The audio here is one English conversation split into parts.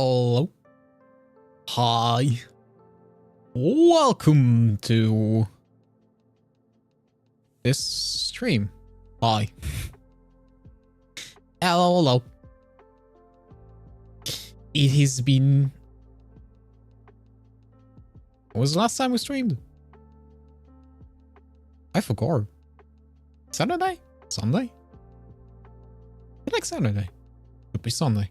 Hello. Hi. Welcome to this stream. Hi. Hello. It has been... When was the last time we streamed? I forgot. Saturday? Sunday? I like Saturday. Could be Sunday.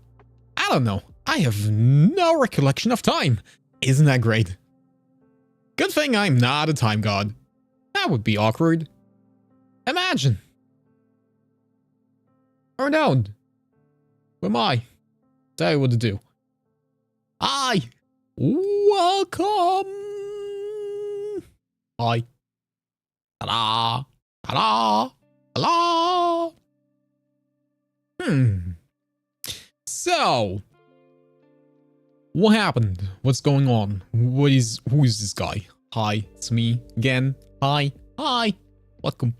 I don't know. I have no recollection of time. Isn't that great? Good thing I'm not a time god. That would be awkward. Imagine. Or no. Who am I? Tell you what to do. Hi. Welcome. Hi. Ta-da. Ta-da. Hello. So, what happened? What's going on? Who is this guy? Hi, it's me again. Hi. Welcome.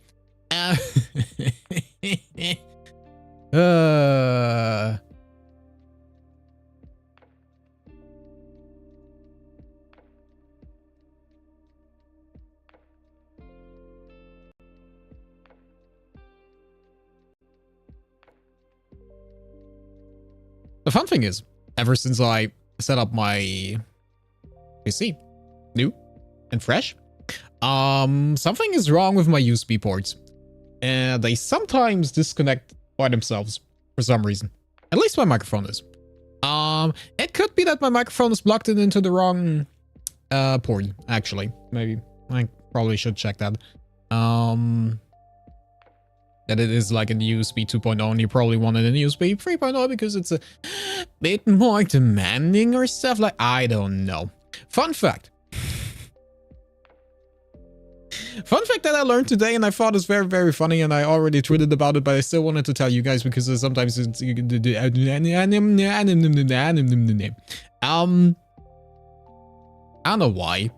The fun thing is, ever since I set up my PC, new and fresh, something is wrong with my USB ports. And they sometimes disconnect by themselves for some reason. At least my microphone is. It could be that my microphone is plugged in into the wrong port, actually. Maybe. I probably should check that. That it is like a USB 2.0 and you probably wanted a USB 3.0 because it's a bit more demanding or stuff like... I don't know. Fun fact. Fun fact that I learned today and I thought is very, very funny and I already tweeted about it, but I still wanted to tell you guys because sometimes it's... I don't know why.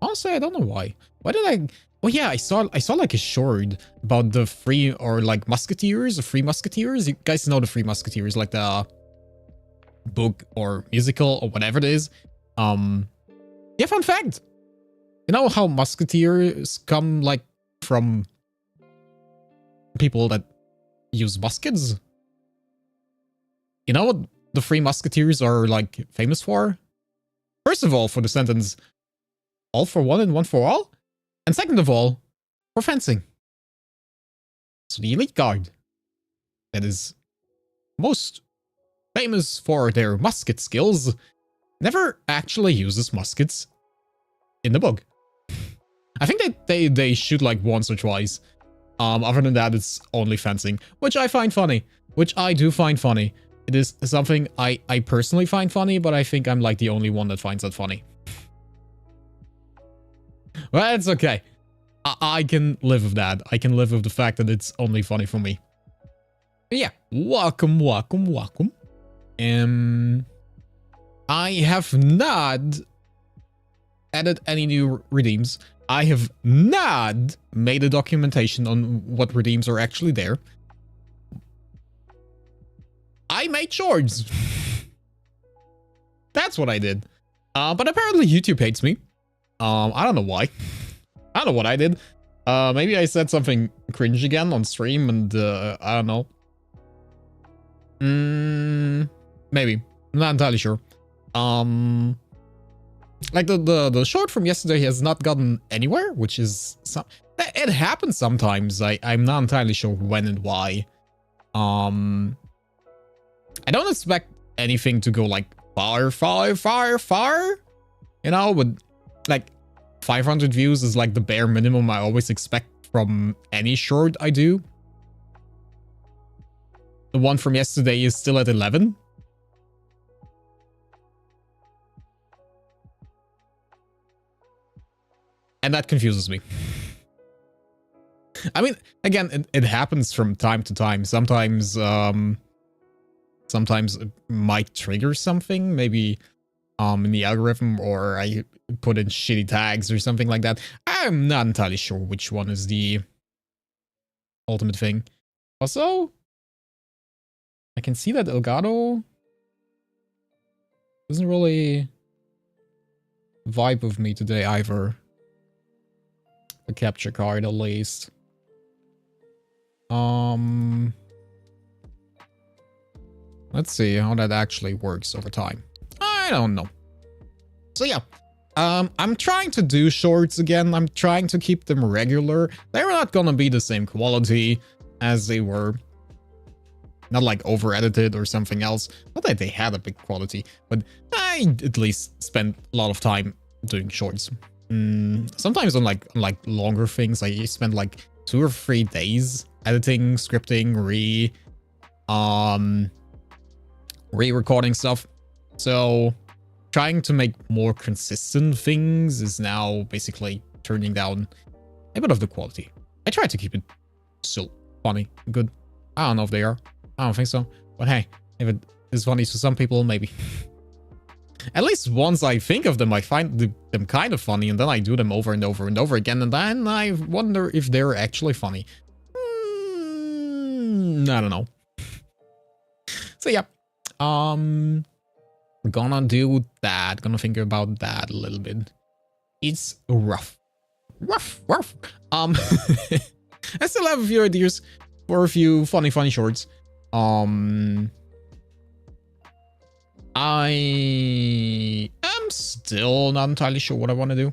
Honestly, I don't know why. Why did I... Oh yeah, I saw like a short about the free or like musketeers, the Free Musketeers. You guys know the Free Musketeers, like the book or musical or whatever it is. Yeah, fun fact. You know how musketeers come like from people that use muskets? You know what the Free Musketeers are like famous for? First of all, for the sentence, all for one and one for all. And second of all, for fencing. So the elite guard that is most famous for their musket skills never actually uses muskets in the book. I think they shoot like once or twice. Other than that, it's only fencing, which I find funny. Which I do find funny. It is something I personally find funny, but I think I'm like the only one that finds that funny. Well, it's okay. I can live with that. I can live with the fact that it's only funny for me. But yeah, welcome. I have not added any new redeems. I have not made a documentation on what redeems are actually there. I made shorts. That's what I did. But apparently YouTube hates me. I don't know why. I don't know what I did. Maybe I said something cringe again on stream and, I don't know. Maybe. I'm not entirely sure. Like the short from yesterday has not gotten anywhere, which is it happens sometimes. I'm not entirely sure when and why. I don't expect anything to go like fire. You know, but like 500 views is like the bare minimum I always expect from any short I do. The one from yesterday is still at 11. And that confuses me. I mean, again, it happens from time to time. Sometimes it might trigger something, maybe in the algorithm, or I put in shitty tags or something like that. I'm not entirely sure which one is the ultimate thing. Also, I can see that Elgato Doesn't really vibe with me today either. The capture card, at least. Let's see how that actually works over time. I don't know. So yeah, I'm trying to do shorts again. I'm trying to keep them regular. They're not gonna be the same quality as they were. Not like over-edited or something else. Not that they had a big quality, but I at least spent a lot of time doing shorts. Sometimes on like longer things, I spend like 2 or 3 days editing, scripting, re-recording stuff. So trying to make more consistent things is now basically turning down a bit of the quality. I try to keep it still funny, good. I don't know if they are. I don't think so. But hey, if it is funny to some people, maybe. At least once I think of them, I find them kind of funny, and then I do them over and over and over again, and then I wonder if they're actually funny. I don't know. So yeah. We're gonna do that. Gonna think about that a little bit. It's rough. Rough. I still have a few ideas for a few funny shorts. I am still not entirely sure what I want to do.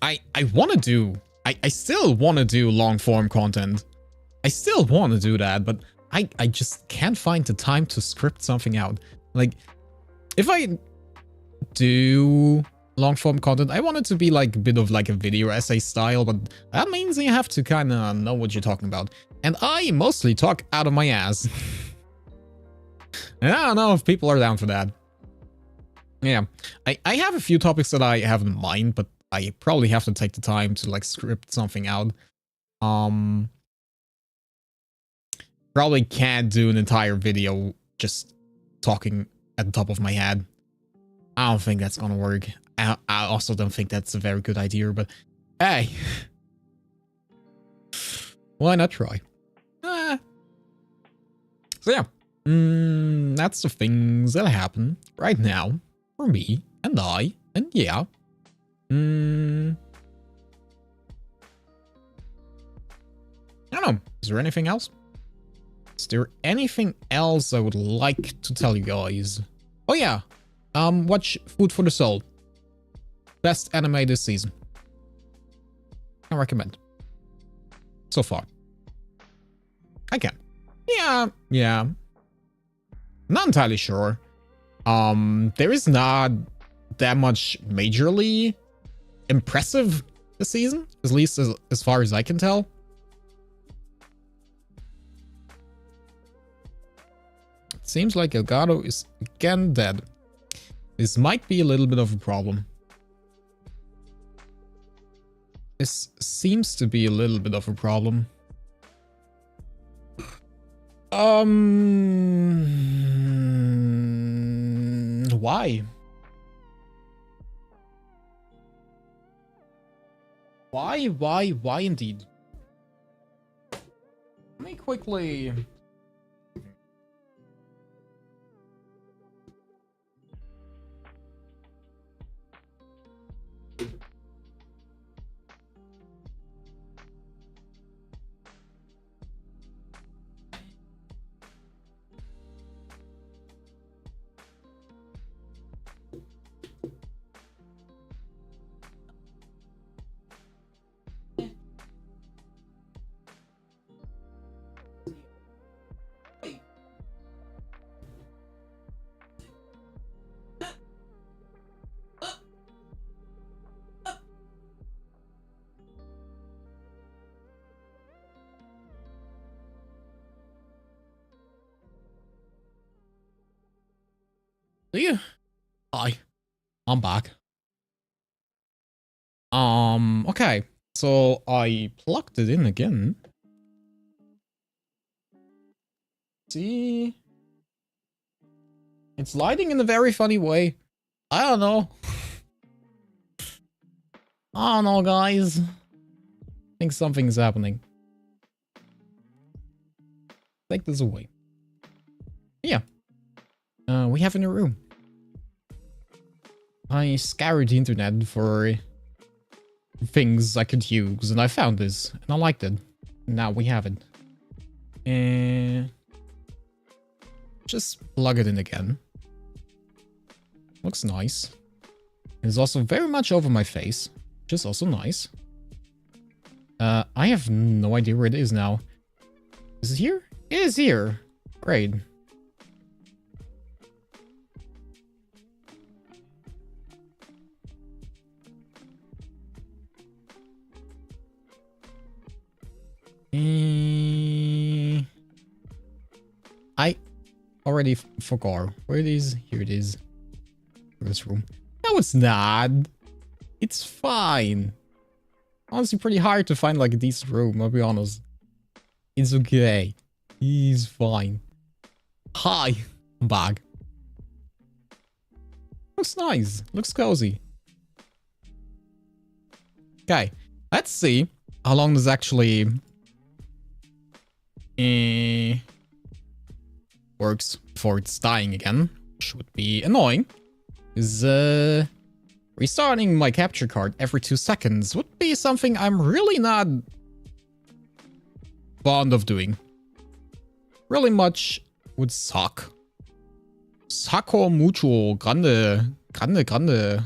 I want to do... I still want to do long-form content. I still want to do that, but I just can't find the time to script something out. Like, if I do long-form content, I want it to be like a bit of like a video essay style, but that means you have to kind of know what you're talking about. And I mostly talk out of my ass. And I don't know if people are down for that. Yeah, I have a few topics that I have in mind, but I probably have to take the time to like script something out. Probably can't do an entire video just talking at the top of my head. I don't think that's gonna work. I also don't think that's a very good idea, but hey. Why not try? So yeah. That's the things that happen right now for me and I, and yeah. I don't know. Is there anything else? Is there anything else I would like to tell you guys? Oh yeah. Watch Food for the Soul. Best anime this season. I recommend. So far. I can. Yeah. Not entirely sure. There is not that much majorly impressive this season, at least as far as I can tell. It seems like Elgato is again dead. This might be a little bit of a problem. This seems to be a little bit of a problem. Why? Why indeed? Let me quickly... See ya. Hi. I'm back. Okay. So I plugged it in again. See? It's lighting in a very funny way. I don't know. I don't know, guys. I think something's happening. Take this away. Yeah. We have a new room. I scoured the internet for things I could use, and I found this, and I liked it. Now we have it. And just plug it in again. Looks nice. It's also very much over my face, which is also nice. I have no idea where it is now. Is it here? It is here. Great. I already forgot where it is. Here it is. This room. No, it's not. It's fine. Honestly, pretty hard to find like a decent room, I'll be honest. It's okay. He's fine. Hi. I'm back. Looks nice. Looks cozy. Okay. Let's see how long this actually works before it's dying again. Which would be annoying. Is restarting my capture card every 2 seconds would be something I'm really not fond of doing. Really much would suck. Saco mucho. Grande. Grande, grande.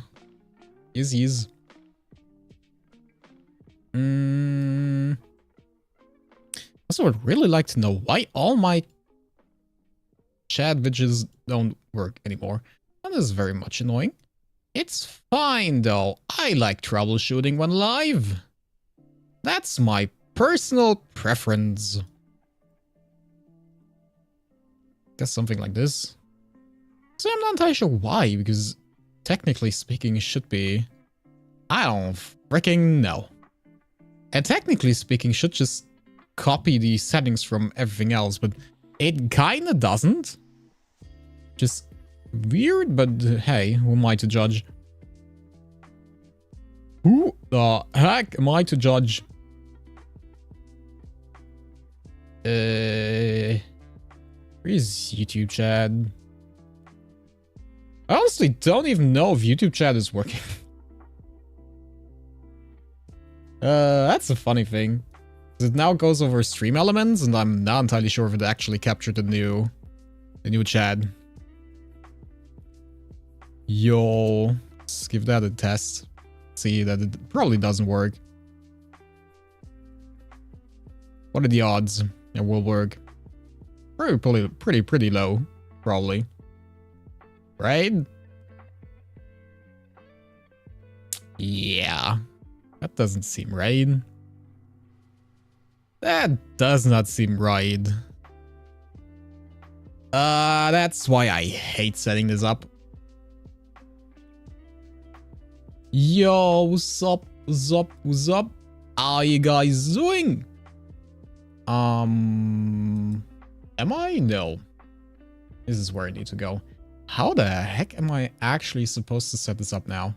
Is. Also would really like to know why all my chat widgets don't work anymore. That is very much annoying. It's fine though. I like troubleshooting when live. That's my personal preference. Guess something like this. So I'm not entirely sure why, because technically speaking it should be... I don't freaking know. And technically speaking it should just copy the settings from everything else, but it kinda doesn't. Just weird, but hey, who am I to judge? Who the heck am I to judge? Where is YouTube chat? I honestly don't even know if YouTube chat is working. That's a funny thing. It now goes over stream elements, and I'm not entirely sure if it actually captured the new chat. Yo, let's give that a test. See that it probably doesn't work. What are the odds it will work? Pretty low, probably. Right? Yeah. That doesn't seem right. That does not seem right. That's why I hate setting this up. Yo, what's up? What's up? How are you guys doing? Am I? No. This is where I need to go. How the heck am I actually supposed to set this up now?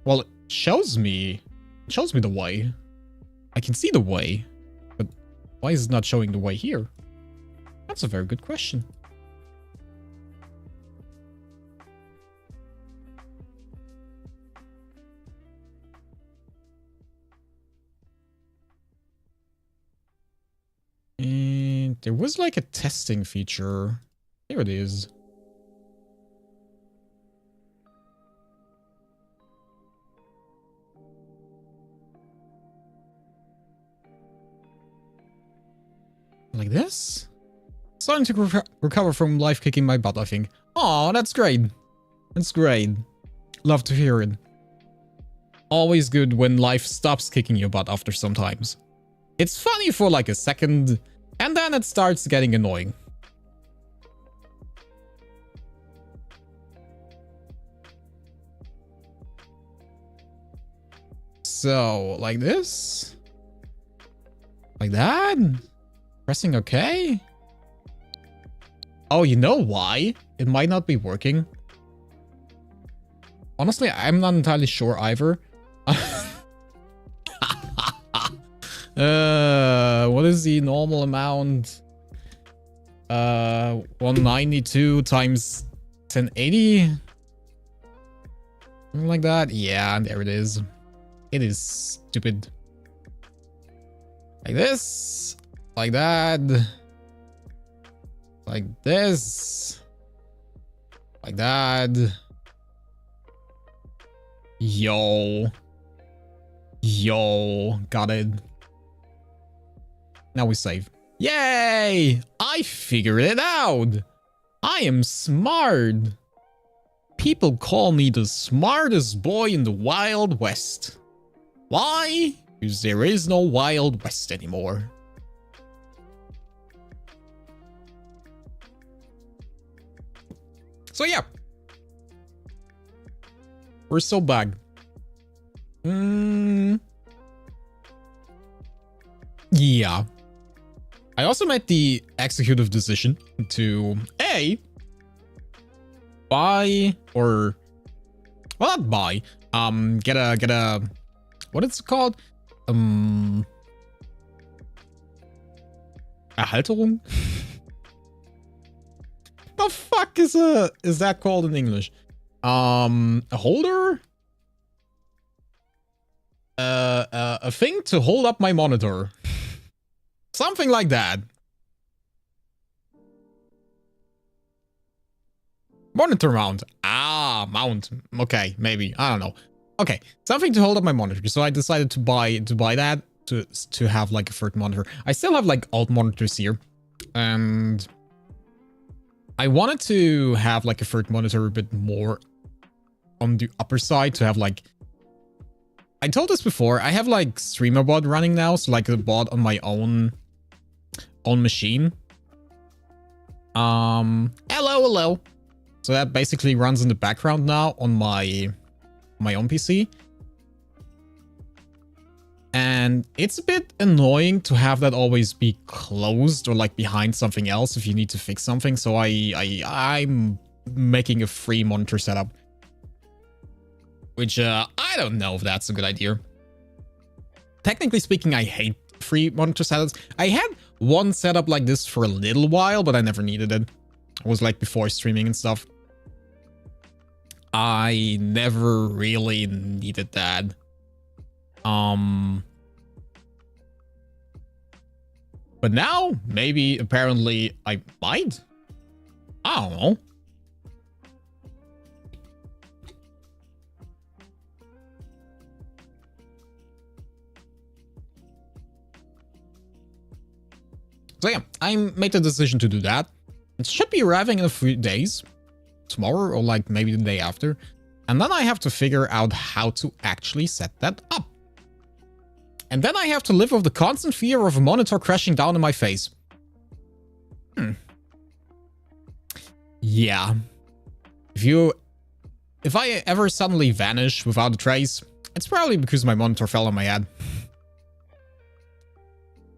Well, it shows me the way. I can see the way, but why is it not showing the way here? That's a very good question. And there was like a testing feature. There it is. Like this? Starting to recover from life kicking my butt, I think. Oh, that's great. That's great. Love to hear it. Always good when life stops kicking your butt after some times. It's funny for like a second, and then it starts getting annoying. So, like this? Like that? Pressing OK? Oh, you know why? It might not be working. Honestly, I'm not entirely sure either. What is the normal amount? 192 times 1080? Something like that? Yeah, there it is. It is stupid. Like this. Like that. Like this. Like that. Yo. Yo. Got it. Now we save. Yay! I figured it out! I am smart! People call me the smartest boy in the Wild West. Why? Because there is no Wild West anymore. So yeah. We're so back. Yeah. I also made the executive decision to buy or well not buy get a what is it called a Halterung. The fuck is that called in English? A holder, a thing to hold up my monitor. Something like that. Monitor mount. Ah, mount. Okay, maybe. I don't know. Okay, something to hold up my monitor. So I decided to buy that to have like a third monitor. I still have like alt monitors here, and I wanted to have like a third monitor a bit more on the upper side to have like. I told this before. I have like StreamerBot running now, so like a bot on my own machine. Hello. So that basically runs in the background now on my own PC. And it's a bit annoying to have that always be closed or like behind something else if you need to fix something. So I'm making a free monitor setup. Which I don't know if that's a good idea. Technically speaking, I hate free monitor setups. I had one setup like this for a little while, but I never needed it. It was like before streaming and stuff. I never really needed that. But now, maybe, apparently, I might? I don't know. So yeah, I made the decision to do that. It should be arriving in a few days. Tomorrow or like maybe the day after. And then I have to figure out how to actually set that up. And then I have to live with the constant fear of a monitor crashing down in my face. Yeah. If I ever suddenly vanish without a trace, it's probably because my monitor fell on my head.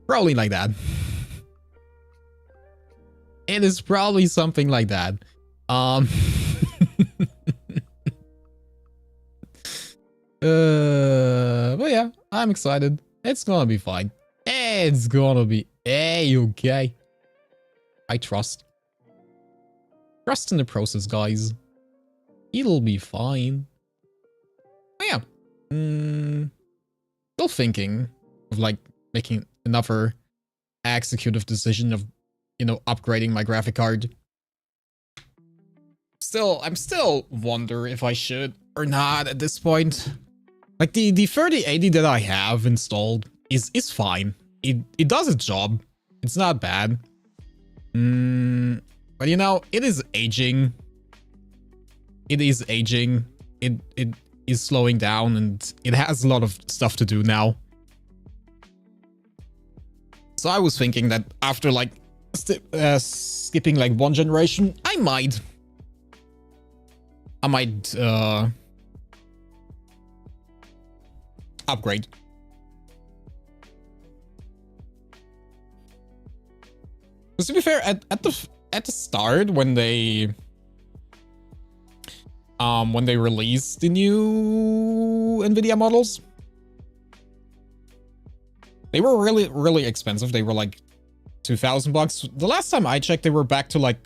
Probably like that. It is probably something like that. But yeah, I'm excited. It's gonna be fine. It's gonna be okay. I trust. Trust in the process, guys. It'll be fine. But yeah. Still thinking of like making another executive decision of, you know, upgrading my graphic card. I'm still wonder if I should or not at this point. Like the 3080 that I have installed is fine. It does its job. It's not bad. But you know, it is aging. It is aging. It is slowing down and it has a lot of stuff to do now. So I was thinking that after like skipping like one generation, I might upgrade. But to be fair, at at the start when they released the new Nvidia models, they were really, really expensive. They were like $2,000. The last time I checked, they were back to like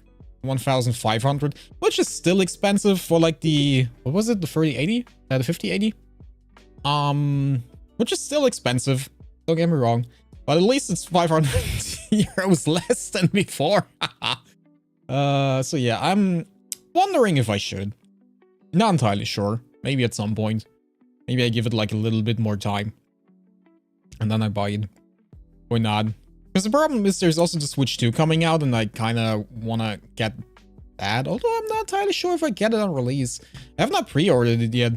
1,500, which is still expensive for like the, what was it, the 3080? The 5080? Which is still expensive. Don't get me wrong, but at least it's 500 euros less than before. So yeah, I'm wondering if I should. Not entirely sure. Maybe at some point. Maybe I give it like a little bit more time. And then I buy it. Or not. Because the problem is there's also the Switch 2 coming out, and I kind of want to get that. Although I'm not entirely sure if I get it on release. I have not pre-ordered it yet.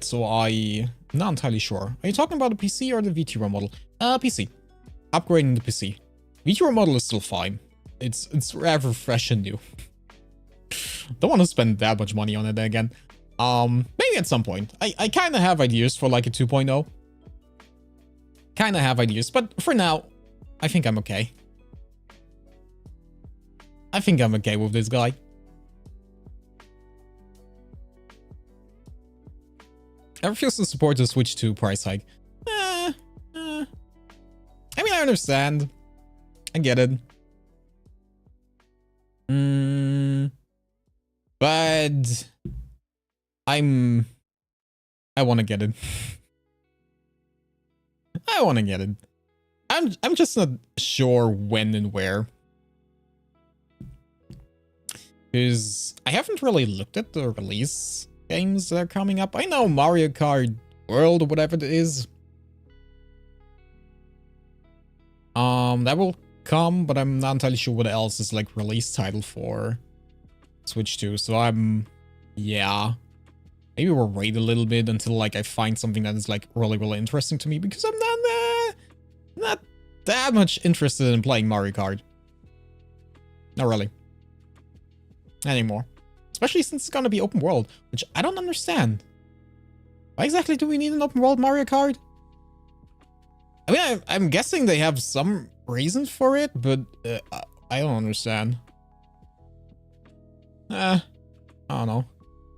So I'm not entirely sure. Are you talking about the PC or the VTuber model? PC. Upgrading the PC. VTuber model is still fine. It's rather fresh and new. Don't want to spend that much money on it again. Maybe at some point. I kind of have ideas for like a 2.0. Kind of have ideas, but for now, I think I'm okay. I think I'm okay with this guy. I refuse to support the Switch 2 price hike. I mean, I understand. I get it. But I want to get it. I want to get it. I'm just not sure when and where. Because I haven't really looked at the release games that are coming up. I know Mario Kart World or whatever it is. That will come, but I'm not entirely sure what else is like release title for Switch 2. So yeah. Maybe we'll wait a little bit until like I find something that is like really, really interesting to me, because I'm not that much interested in playing Mario Kart. Not really. Anymore. Especially since it's gonna be open world, which I don't understand. Why exactly do we need an open world Mario Kart? I mean, I'm guessing they have some reasons for it, but I don't understand. I don't know.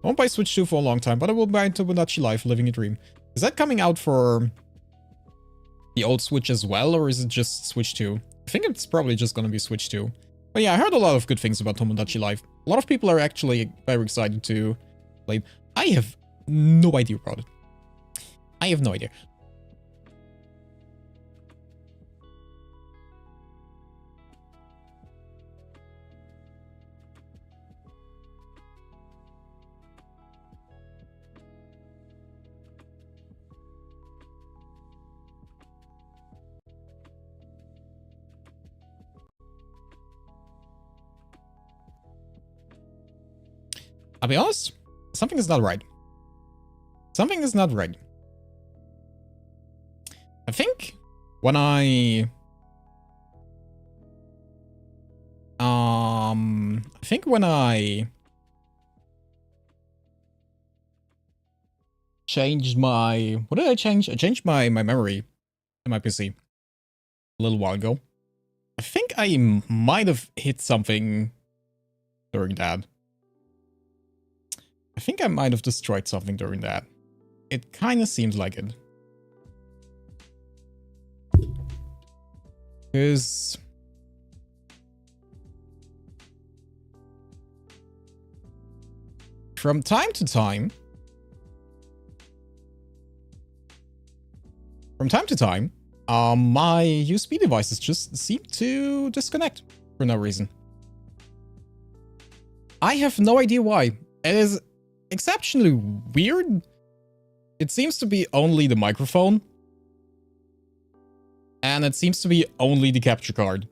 I won't buy Switch 2 for a long time, but I will buy Tomodachi Life, Living a Dream. Is that coming out for the old Switch as well, or is it just Switch 2? I think it's probably just gonna be Switch 2. But yeah, I heard a lot of good things about Tomodachi Life. A lot of people are actually very excited to play it. I have no idea about it. I have no idea. I'll be honest, something is not right. Something is not right. I think when I changed my, what did I change? I changed my memory in my PC a little while ago. I think I might have hit something during that. I think I might have destroyed something during that. It kind of seems like it. Because from time to time, my USB devices just seem to disconnect for no reason. I have no idea why. It is exceptionally weird. It seems to be only the microphone. And it seems to be only the capture card.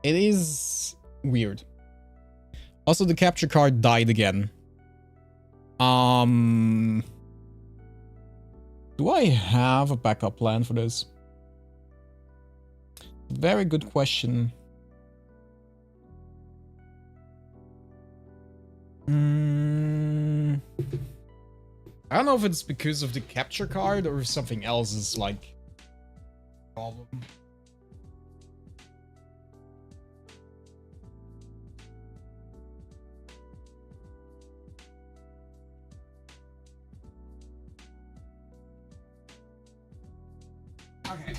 It is weird. Also, the capture card died again. Do I have a backup plan for this? Very good question. I don't know if it's because of the capture card or if something else is like problem. Okay.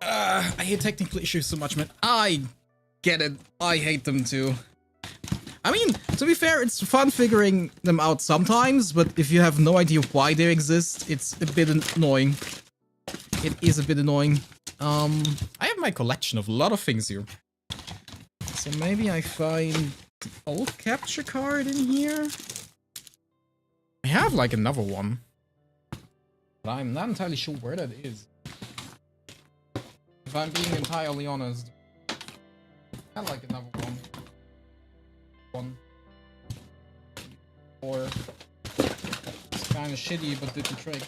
I hate technical issues so much, man. I get it. I hate them too. I mean, to be fair, it's fun figuring them out sometimes, but if you have no idea why they exist, it's a bit annoying. It is a bit annoying. I have my collection of a lot of things here. So maybe I find the old capture card in here? I have like another one. But I'm not entirely sure where that is. If I'm being entirely honest. I like another one. Or it's kind of shitty, but did the trick.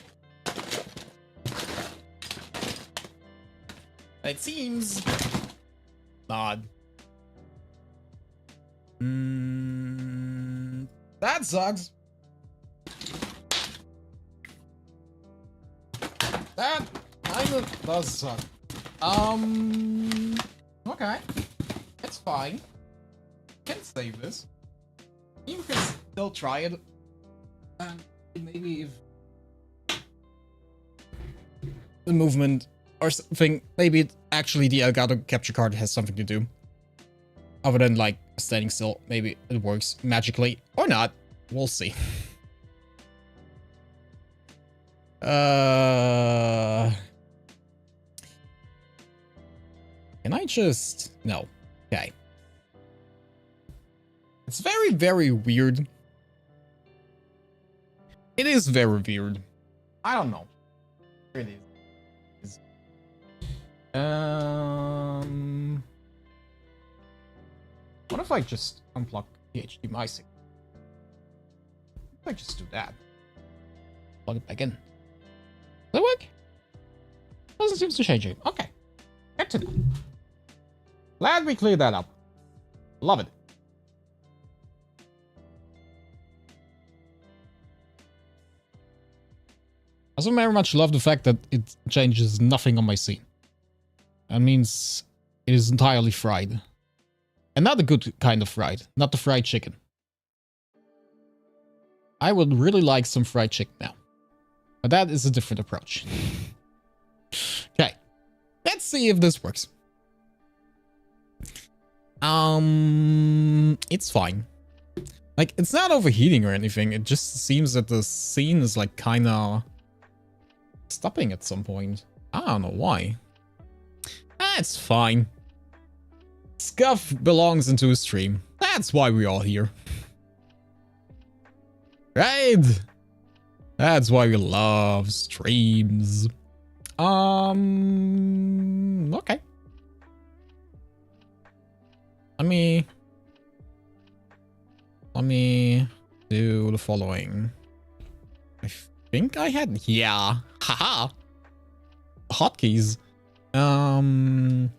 It seems odd. That sucks. That kind of does suck. Okay. It's fine. Can save this. You can still try it. And maybe if the movement or something, maybe it actually the Elgato capture card has something to do. Other than like standing still, maybe it works magically or not. We'll see. Can I just... No. Okay. It's very, very weird. It is very weird. I don't know. It is. What if I just unplug the HDMI signal? What if I just do that? Plug it back in. Does that work? Doesn't seem to change it. Okay. Good to know. Glad we cleared that up. Love it. I also very much love the fact that it changes nothing on my scene. That means it is entirely fried. And not the good kind of fried. Not the fried chicken. I would really like some fried chicken now. But that is a different approach. Okay. Let's see if this works. It's fine. Like, it's not overheating or anything. It just seems that the scene is like kinda stopping at some point. I don't know why. That's fine. Scuff belongs into a stream. That's why we're all here. Right? That's why we love streams. Okay. Let me do the following. I think I had... Yeah. Haha. Hotkeys. I'm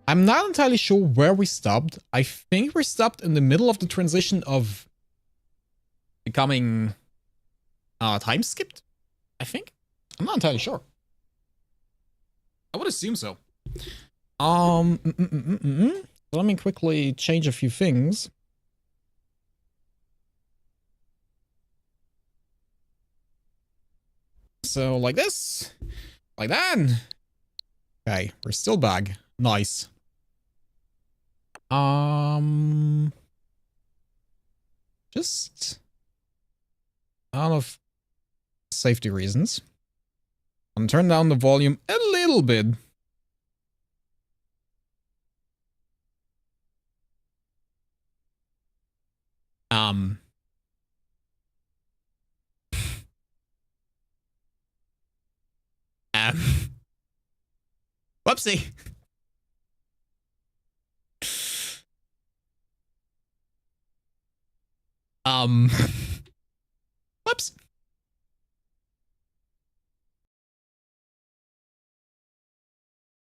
not entirely sure where we stopped. I think we stopped in the middle of the transition of becoming time skipped, I think. I'm not entirely sure. I would assume so. So let me quickly change a few things. So like this, like that. Okay, we're still back. Nice. Just out of safety reasons, I'm turn down the volume a little bit. Whoopsie. Whoops.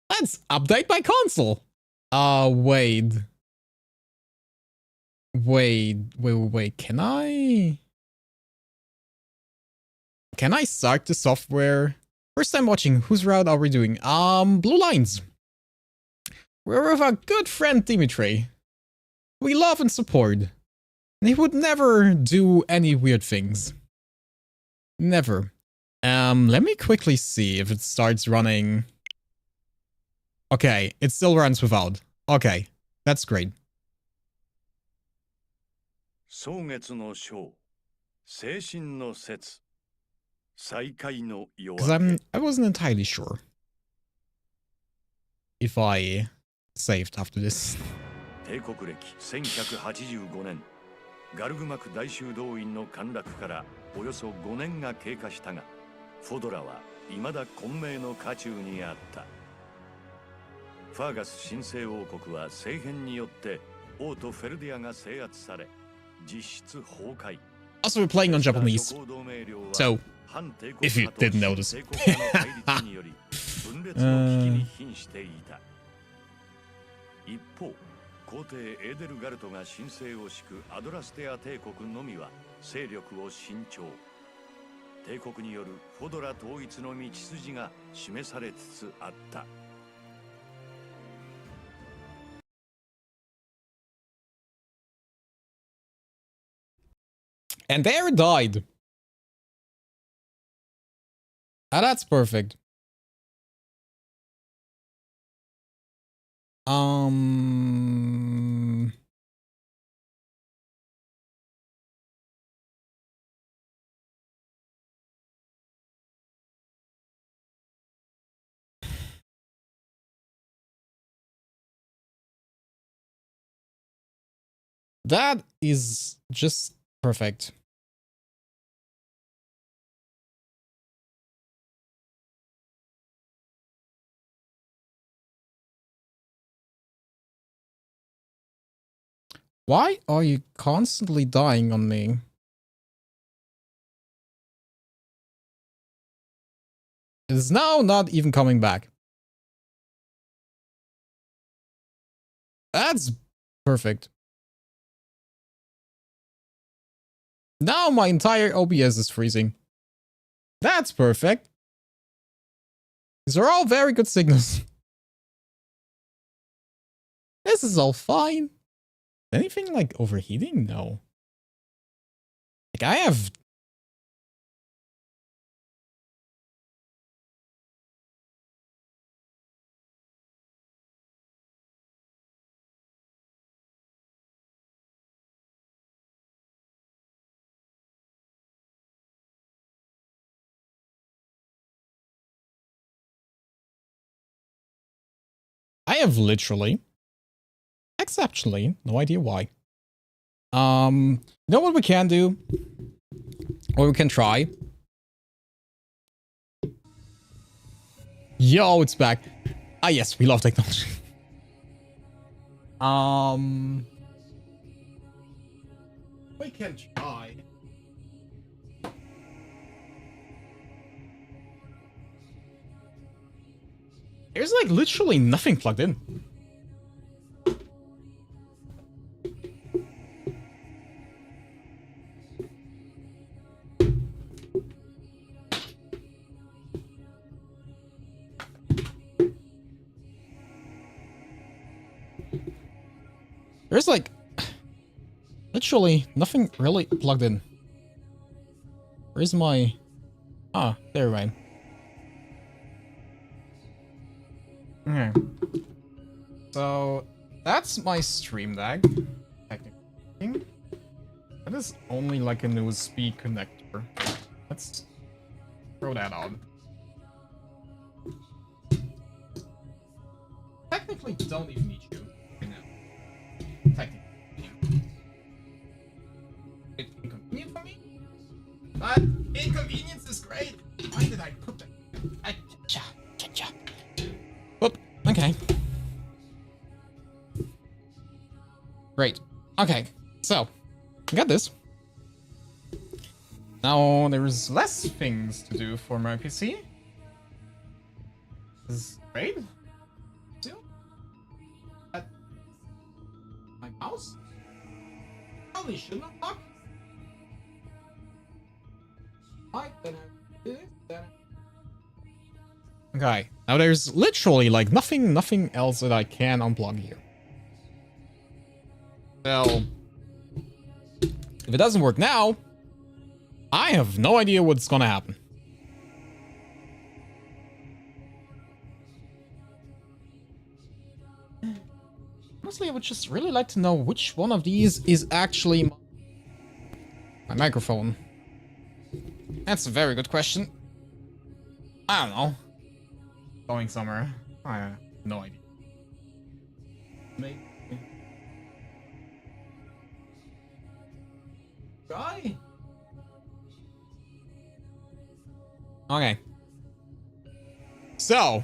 Let's update my console. Wait. Wait. Can I? Can I start the software? First time watching. Whose route are we doing? Blue lines. We're with our good friend Dimitri. We love and support. And he would never do any weird things. Never. Let me quickly see if it starts running. Okay, it still runs without. Okay, that's great. Because I wasn't entirely sure if I saved after this. 帝国歴1185年ガルグマク大修道院の陥落からおよそ5年が経過したがフォドラは未だ混迷の渦中にあった。ファーガス神聖王国は政変によって王都フェルディアが制圧され実質崩壊。 Also, we're playing on Japanese, so if you didn't notice. 一方、皇帝エーデルガルトが神聖を敷くアドラステア帝国のみは勢力を伸長。帝国によるフォドラ統一の道筋が示されつつあった。And there it died. Ah, that's perfect. That is just perfect. Why are you constantly dying on me? It is now not even coming back. That's perfect. Now my entire OBS is freezing. That's perfect. These are all very good signals. This is all fine. Anything like overheating? No. Like I have... I have literally, exceptionally, no idea why. You know what we can do? Or we can try. Yo, it's back. Ah, yes, we love technology. We can try. There's like literally nothing plugged in. There's like literally nothing really plugged in. Where's my... Ah, there I am. Okay. So that's my stream lag. Technically. That is only like a USB connector. Let's throw that on. Technically don't even need you right now. Technically. It's inconvenient for me. But inconvenience is great. Why did I put that? Whoop. Okay. Great. Okay. So, I got this. Now, there's less things to do for my PC. This is great. Still. My mouse? Probably should not talk. Why then Okay, now there's literally like nothing else that I can unplug here. So, if it doesn't work now, I have no idea what's gonna happen. Honestly, I would just really like to know which one of these is actually my microphone. That's a very good question. I don't know. Going somewhere. I have no idea. Maybe. Guy? Okay. So.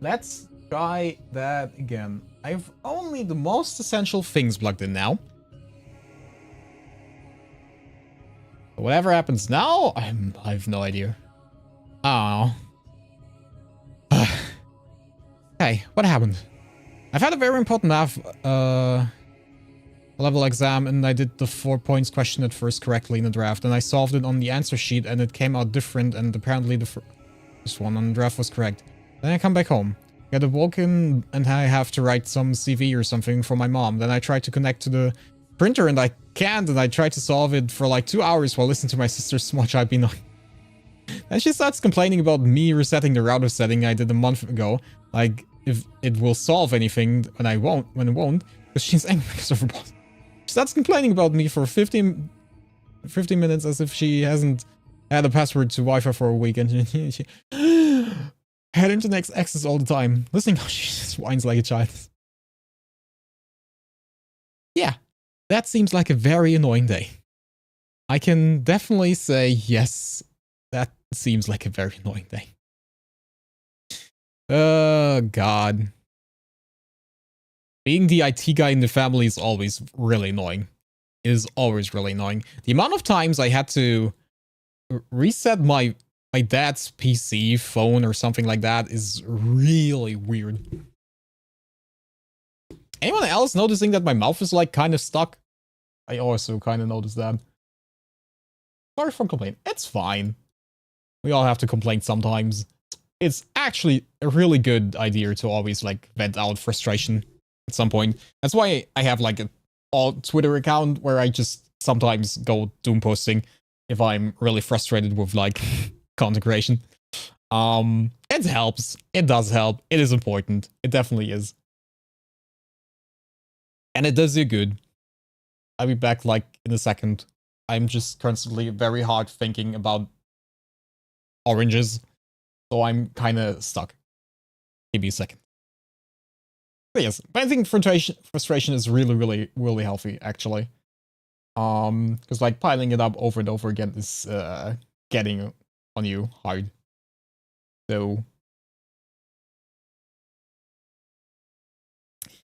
Let's try that again. I have only the most essential things plugged in now. Whatever happens now, I have no idea. Oh. Hey, what happened? I've had a very important math level exam, and I did the 4 points question at first correctly in the draft, and I solved it on the answer sheet, and it came out different, and apparently the first one on the draft was correct. Then I come back home, get awoken, and I have to write some CV or something for my mom. Then I try to connect to the printer, and I can't, and I try to solve it for like 2 hours while listening to my sister's smudge IP noise. And she starts complaining about me resetting the router setting I did a month ago. Like, if it will solve anything when it won't. Because she's angry because of her boss. She starts complaining about me for 15 minutes as if she hasn't had a password to Wi-Fi for a week. And she had internet access all the time. Listening how she just whines like a child. Yeah, that seems like a very annoying day. I can definitely say yes. That seems like a very annoying day. Oh, God. Being the IT guy in the family is always really annoying. It is always really annoying. The amount of times I had to reset my dad's PC, phone, or something like that is really weird. Anyone else noticing that my mouth is like kind of stuck? I also kind of noticed that. Sorry for complaining. It's fine. We all have to complain sometimes. It's actually a really good idea to always like vent out frustration at some point. That's why I have like an alt Twitter account where I just sometimes go doom posting if I'm really frustrated with like content creation. It helps. It does help. It is important. It definitely is. And it does you good. I'll be back like in a second. I'm just constantly very hard thinking about oranges. So I'm kind of stuck. Give me a second. But yes, but I think frustration is really healthy, actually. Because like piling it up over and over again is getting on you hard. So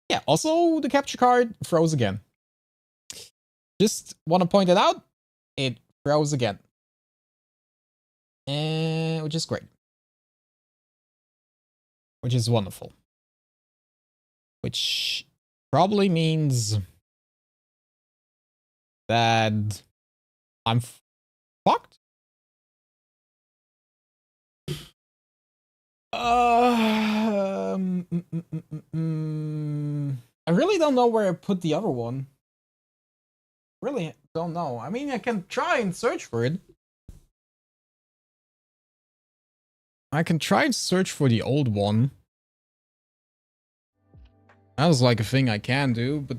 yeah, also the capture card froze again. Just want to point it out, it froze again. And which is great. Which is wonderful. Which probably means that I'm fucked. I really don't know where I put the other one. Really don't know. I mean, I can try and search for it. I can try and search for the old one. That was like a thing I can do, but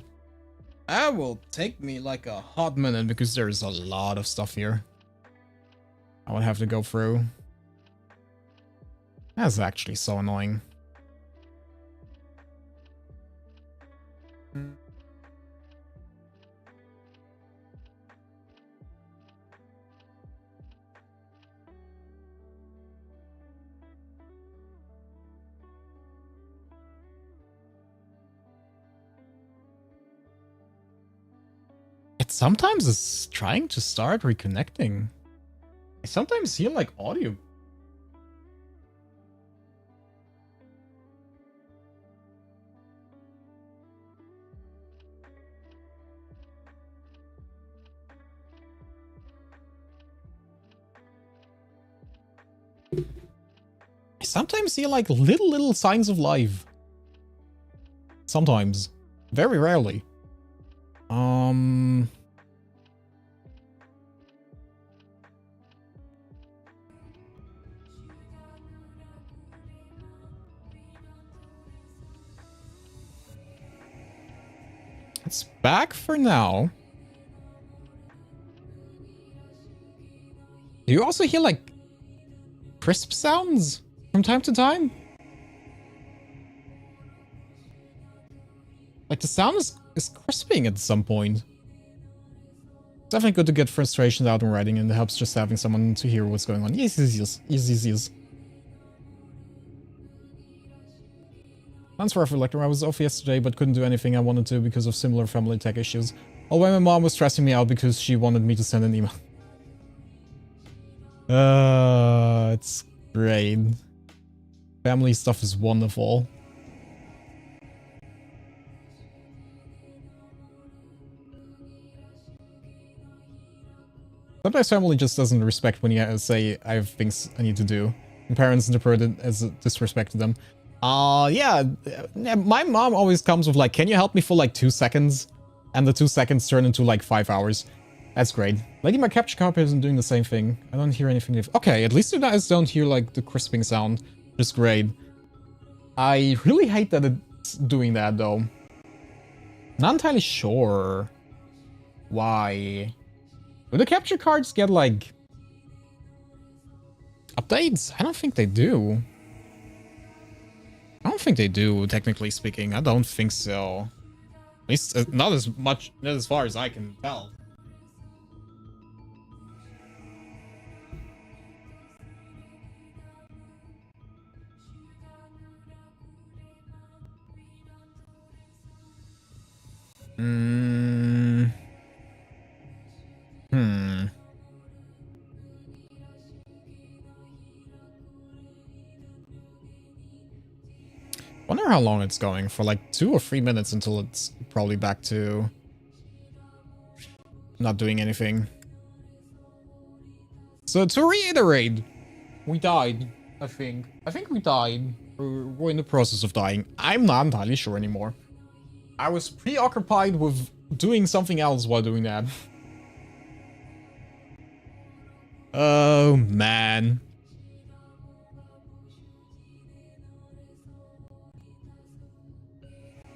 that will take me like a hot minute because there's a lot of stuff here I would have to go through. That's actually so annoying. It sometimes is trying to start reconnecting. I sometimes hear like audio. I sometimes see like little signs of life. Sometimes. Very rarely. It's back for now. Do you also hear like crisp sounds from time to time? Like the sound is crisping at some point. It's definitely good to get frustrations out when writing, and it helps just having someone to hear what's going on. Yes. Plans for Reflector. I was off yesterday, but couldn't do anything I wanted to because of similar family tech issues. Although my mom was stressing me out because she wanted me to send an email. It's great. Family stuff is wonderful. Sometimes family just doesn't respect when you say I have things I need to do. And parents interpret it as a disrespect to them. Yeah, my mom always comes with like, can you help me for like 2 seconds? And the 2 seconds turn into like 5 hours. That's great. Lady, my capture card isn't doing the same thing. I don't hear anything different. Okay, at least you guys don't hear like the crisping sound. Just great. I really hate that it's doing that though. Not entirely sure why. Do the capture cards get like updates? I don't think they do. I don't think they do, technically speaking. I don't think so. At least not as much, not as far as I can tell. Wonder how long it's going. For like 2 or 3 minutes until it's probably back to not doing anything. So to reiterate, we died, I think. I think we died. We're in the process of dying. I'm not entirely sure anymore. I was preoccupied with doing something else while doing that. Oh, man.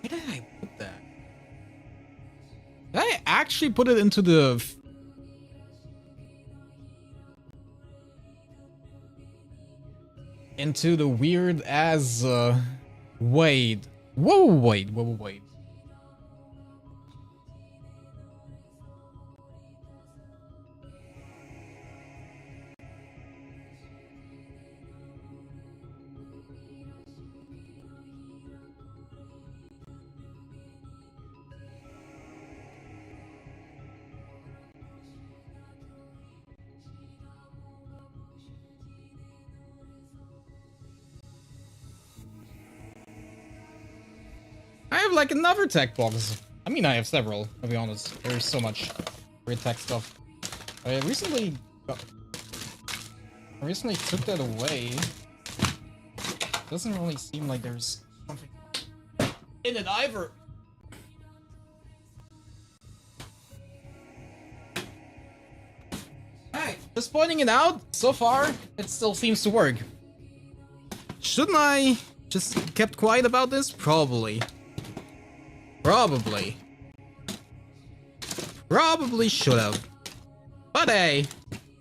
Where did I put that? Did I actually put it into the... into the weird as... Wait. Wait. I have like another tech box. I mean, I have several, to be honest. There's so much weird tech stuff. I recently took that away. Doesn't really seem like there's something in it either. Alright, just pointing it out. So far, it still seems to work. Shouldn't I just kept quiet about this? Probably should have. But hey,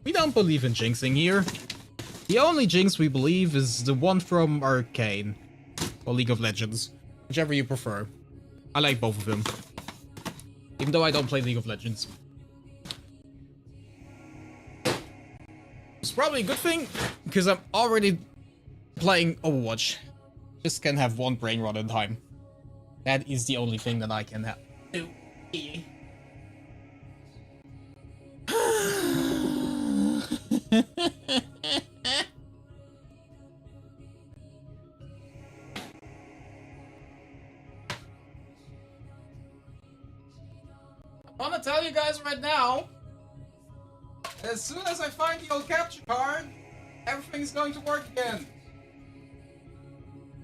we don't believe in jinxing here. The only jinx we believe is the one from Arcane. Or League of Legends. Whichever you prefer. I like both of them. Even though I don't play League of Legends. It's probably a good thing, because I'm already playing Overwatch. Just can have one brain rot at a time. That is the only thing that I can have. I want to tell you guys right now, as soon as I find the old capture card, everything's going to work again.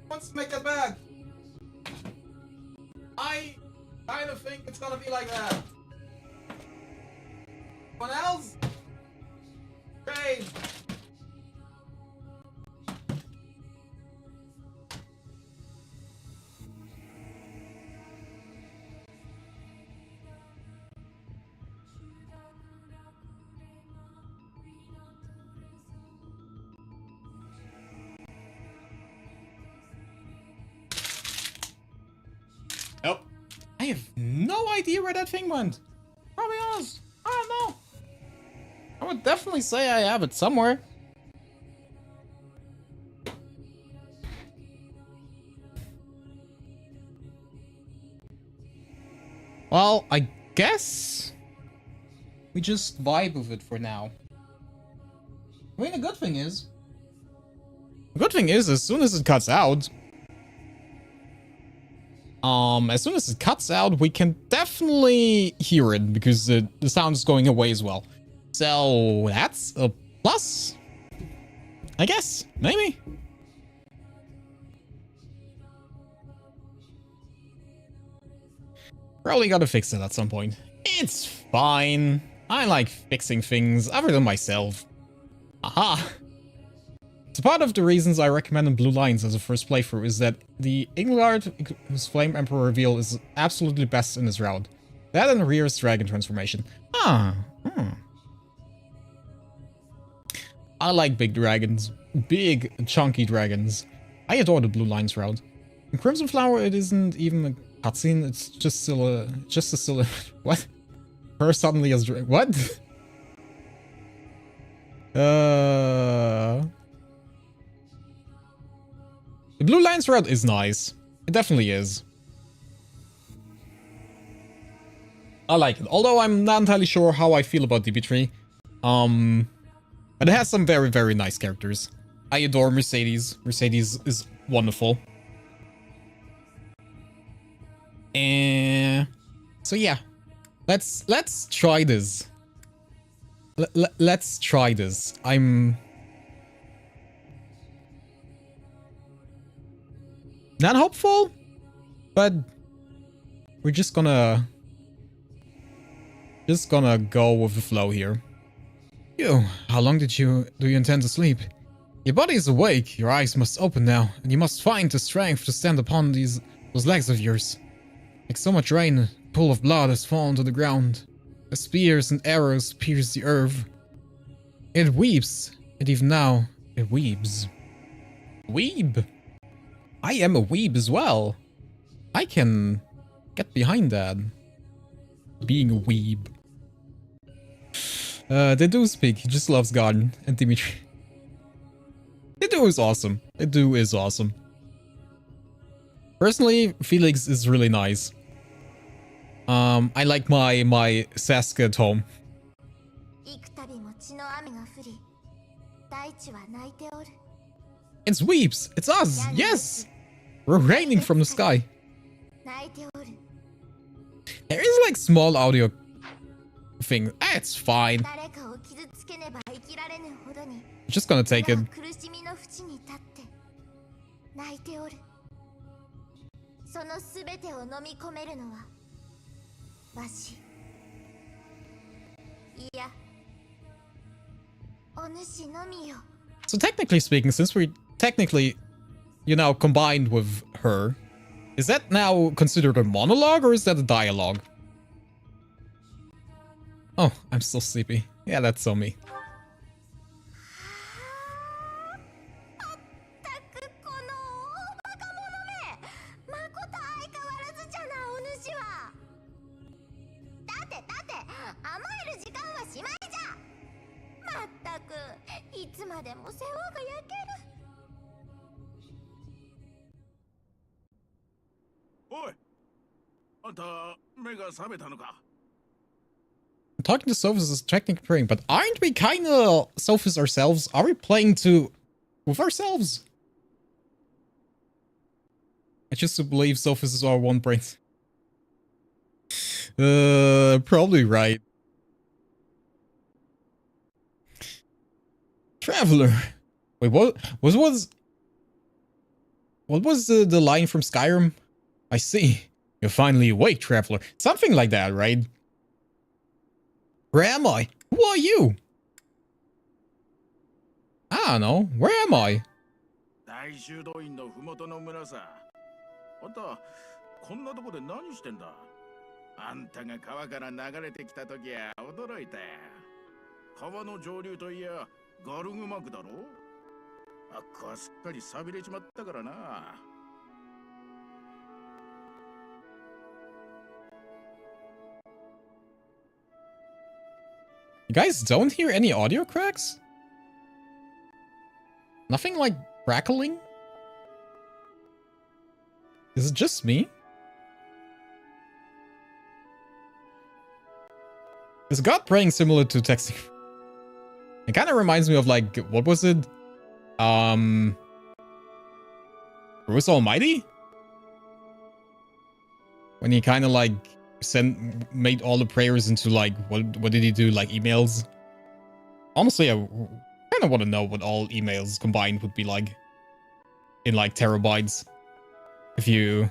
wants to make it back. I kind of think it's gonna be like that. What else? Great. Nope. I have no idea where that thing went. I'll be honest. I don't know. I would definitely say I have it somewhere. Well, I guess we just vibe with it for now. I mean, the good thing is, as soon as it cuts out, we can definitely hear it because the sound is going away as well. So that's a plus, I guess, maybe. Probably gotta fix it at some point. It's fine. I like fixing things other than myself. Aha! So part of the reasons I recommend Blue Lines as a first playthrough is that the Ingolard Flame Emperor reveal is absolutely best in this route. That and Rhea's Dragon transformation. I like big dragons. Big, chunky dragons. I adore the Blue Lines route. In Crimson Flower, it isn't even a cutscene, it's just a silhouette. What? Her suddenly as what? The Blue Lines route is nice. It definitely is. I like it. Although I'm not entirely sure how I feel about DB3. But it has some very, very nice characters. I adore Mercedes. Mercedes is wonderful. And so yeah. Let's try this. Let's try this. I'm not hopeful, but we're just gonna go with the flow here. How long do you intend to sleep? Your body is awake, your eyes must open now, and you must find the strength to stand upon those legs of yours. Like so much rain, a pool of blood has fallen to the ground. The spears and arrows pierce the earth. It weeps, and even now, it weeps. Weeb? I am a weeb as well. I can get behind that. Being a weeb. They do speak, he just loves Garden and Dimitri. Gedoens is awesome. Gedoens is awesome. Personally, Felix is really nice. I like my Sasuke tome. It's weeps. It's us. Yes. We're raining from the sky. There is like small audio thing. It's fine. Just gonna take it. So technically speaking, since we technically, combined with her, is that now considered a monologue or is that a dialogue? Oh, I'm still sleepy. Yeah, that's so me. Talking to Sophus is technically praying, but aren't we kind of Sophus ourselves? Are we playing with ourselves? I just believe Sophus is our one brain. Probably right. Traveler. Wait, what was what was the line from Skyrim? I see. You're finally awake, traveler. Something like that, right? Where am I? Who are you? I don't know. Where am I? 大修道院のふもとの村さ。あんた、こんなとこで何してんだ？あんたが川から流れてきたときは驚いたよ。川の上流といや、ガルグマクだろ？あっこはすっかり錆びれちまったからな。You guys don't hear any audio cracks? Nothing like crackling? Is it just me? Is God praying similar to texting? It kind of reminds me of like, what was it? Bruce Almighty? When he kind of like made all the prayers into like, what did he do? Like emails? Honestly, I kind of want to know what all emails combined would be like in like terabytes. If you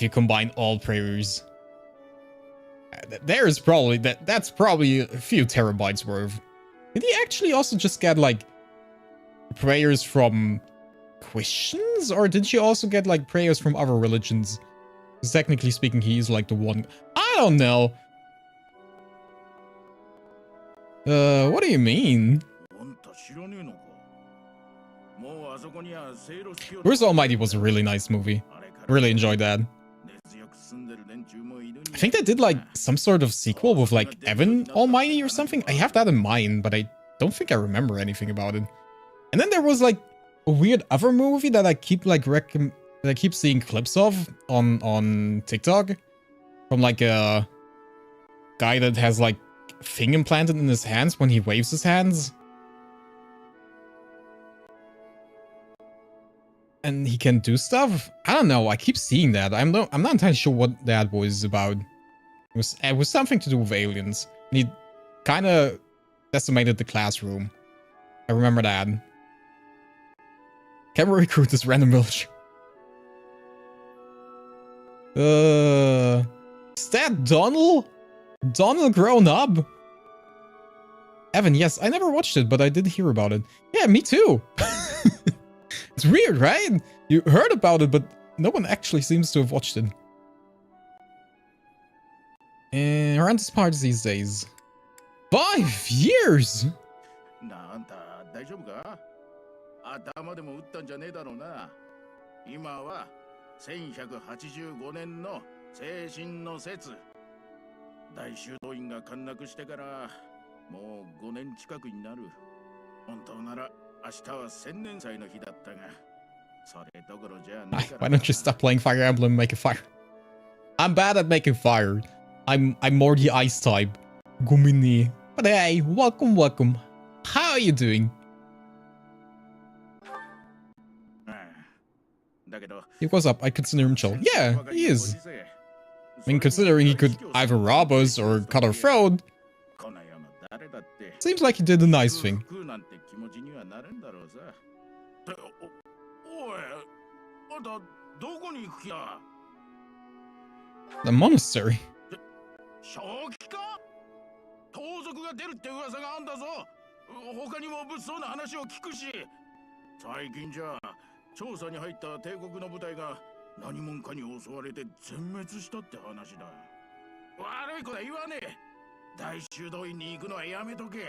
combine all prayers. There's probably that's probably a few terabytes worth. Did he actually also just get like prayers from Christians, or did she also get like prayers from other religions? Because technically speaking, he's like the one. I don't know. What do you mean? Bruce Almighty was a really nice movie. Really enjoyed that. I think they did like some sort of sequel with like Evan Almighty or something. I have that in mind, but I don't think I remember anything about it. And then there was like a weird other movie that I keep like that I keep seeing clips of on TikTok from like a guy that has like a thing implanted in his hands when he waves his hands. And he can do stuff? I don't know. I keep seeing that. I'm not entirely sure what that was about. It was something to do with aliens. And he kind of decimated the classroom. I remember that. Can we recruit this random village? Is that Donald? Donald grown up? Evan, yes, I never watched it, but I did hear about it. Yeah, me too. It's weird, right? You heard about it, but no one actually seems to have watched it. And around this part these days. 5 years! なんた大丈夫か？頭でも打ったんじゃねえだろうな。今は1185年の精神の節。大修道院が陥落してからもう5年近くになる。本当なら明日は千年祭の日だったが、それどころじゃねえから。Why don't you stop playing Fire Emblem and make a fire? I'm bad at making fire. I'm more the ice type. Gumini. But hey, welcome. How are you doing? He was up. I consider him chill. Yeah, he is. I mean, considering he could either rob us or cut our throat, seems like he did a nice thing. The monastery. 盗賊が出るって噂があんだぞ。他にも物騒な話を聞くし、最近じゃ調査に入った帝国の部隊が何者かに襲われて全滅したって話だ。悪いことは言わねえ。大修道院に行くのはやめとけ。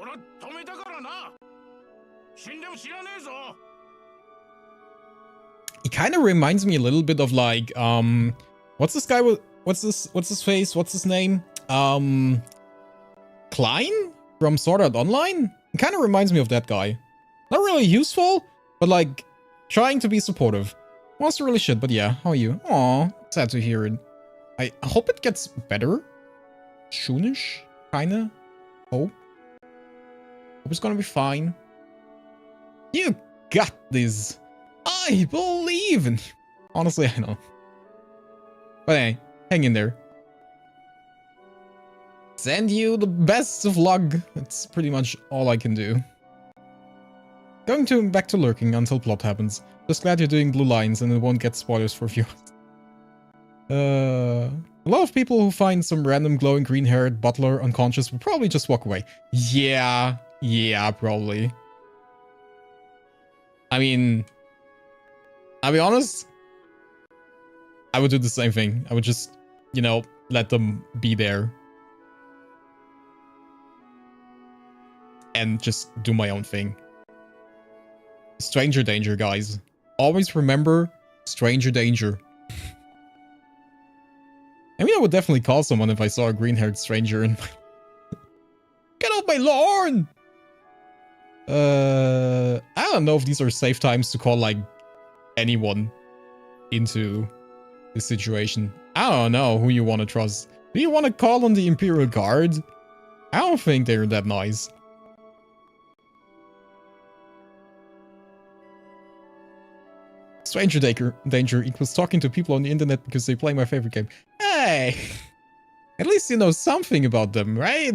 俺は止めたからな。死んでも知らねえぞ。He kind of reminds me a little bit of like what's this guy with what's his face? What's his name? Klein from Sword Art Online? It kind of reminds me of that guy. Not really useful, but like trying to be supportive. Also really shit, but yeah, how are you? Aw, sad to hear it. I hope it gets better. Soonish, kinda. Hope it's gonna be fine. You got this. I believe in you. Honestly, I know. But hey, hang in there. Send you the best of luck. That's pretty much all I can do. Going back to lurking until plot happens. Just glad you're doing blue lines and it won't get spoilers for viewers. A lot of people who find some random glowing green-haired butler unconscious will probably just walk away. Yeah, probably. I mean, I'll be honest, I would do the same thing. I would just, you know, let them be there. And just do my own thing. Stranger danger, guys. Always remember stranger danger. I mean, I would definitely call someone if I saw a green-haired stranger in my... Get off my lawn! I don't know if these are safe times to call, like, anyone into this situation. I don't know who you want to trust. Do you want to call on the Imperial Guard? I don't think they're that nice. Stranger danger equals talking to people on the internet because they play my favorite game. Hey! At least you know something about them, right?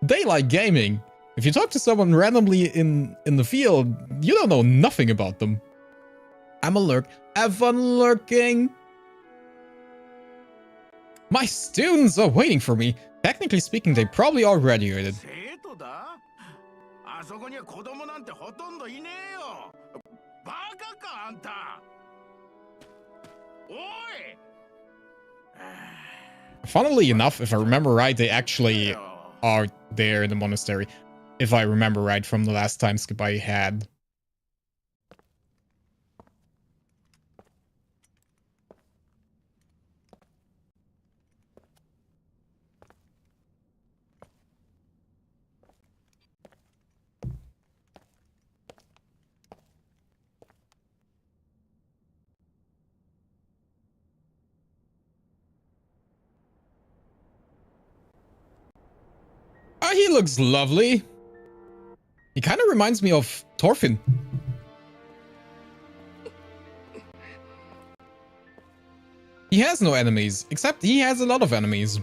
They like gaming. If you talk to someone randomly in the field, you don't know nothing about them. I'm a lurk. Have fun lurking! My students are waiting for me. Technically speaking, they probably all graduated. Funnily enough, if I remember right, they actually are there in the monastery. If I remember right from the last time skip I had. Oh, he looks lovely. He kind of reminds me of Thorfinn. He has no enemies, except he has a lot of enemies.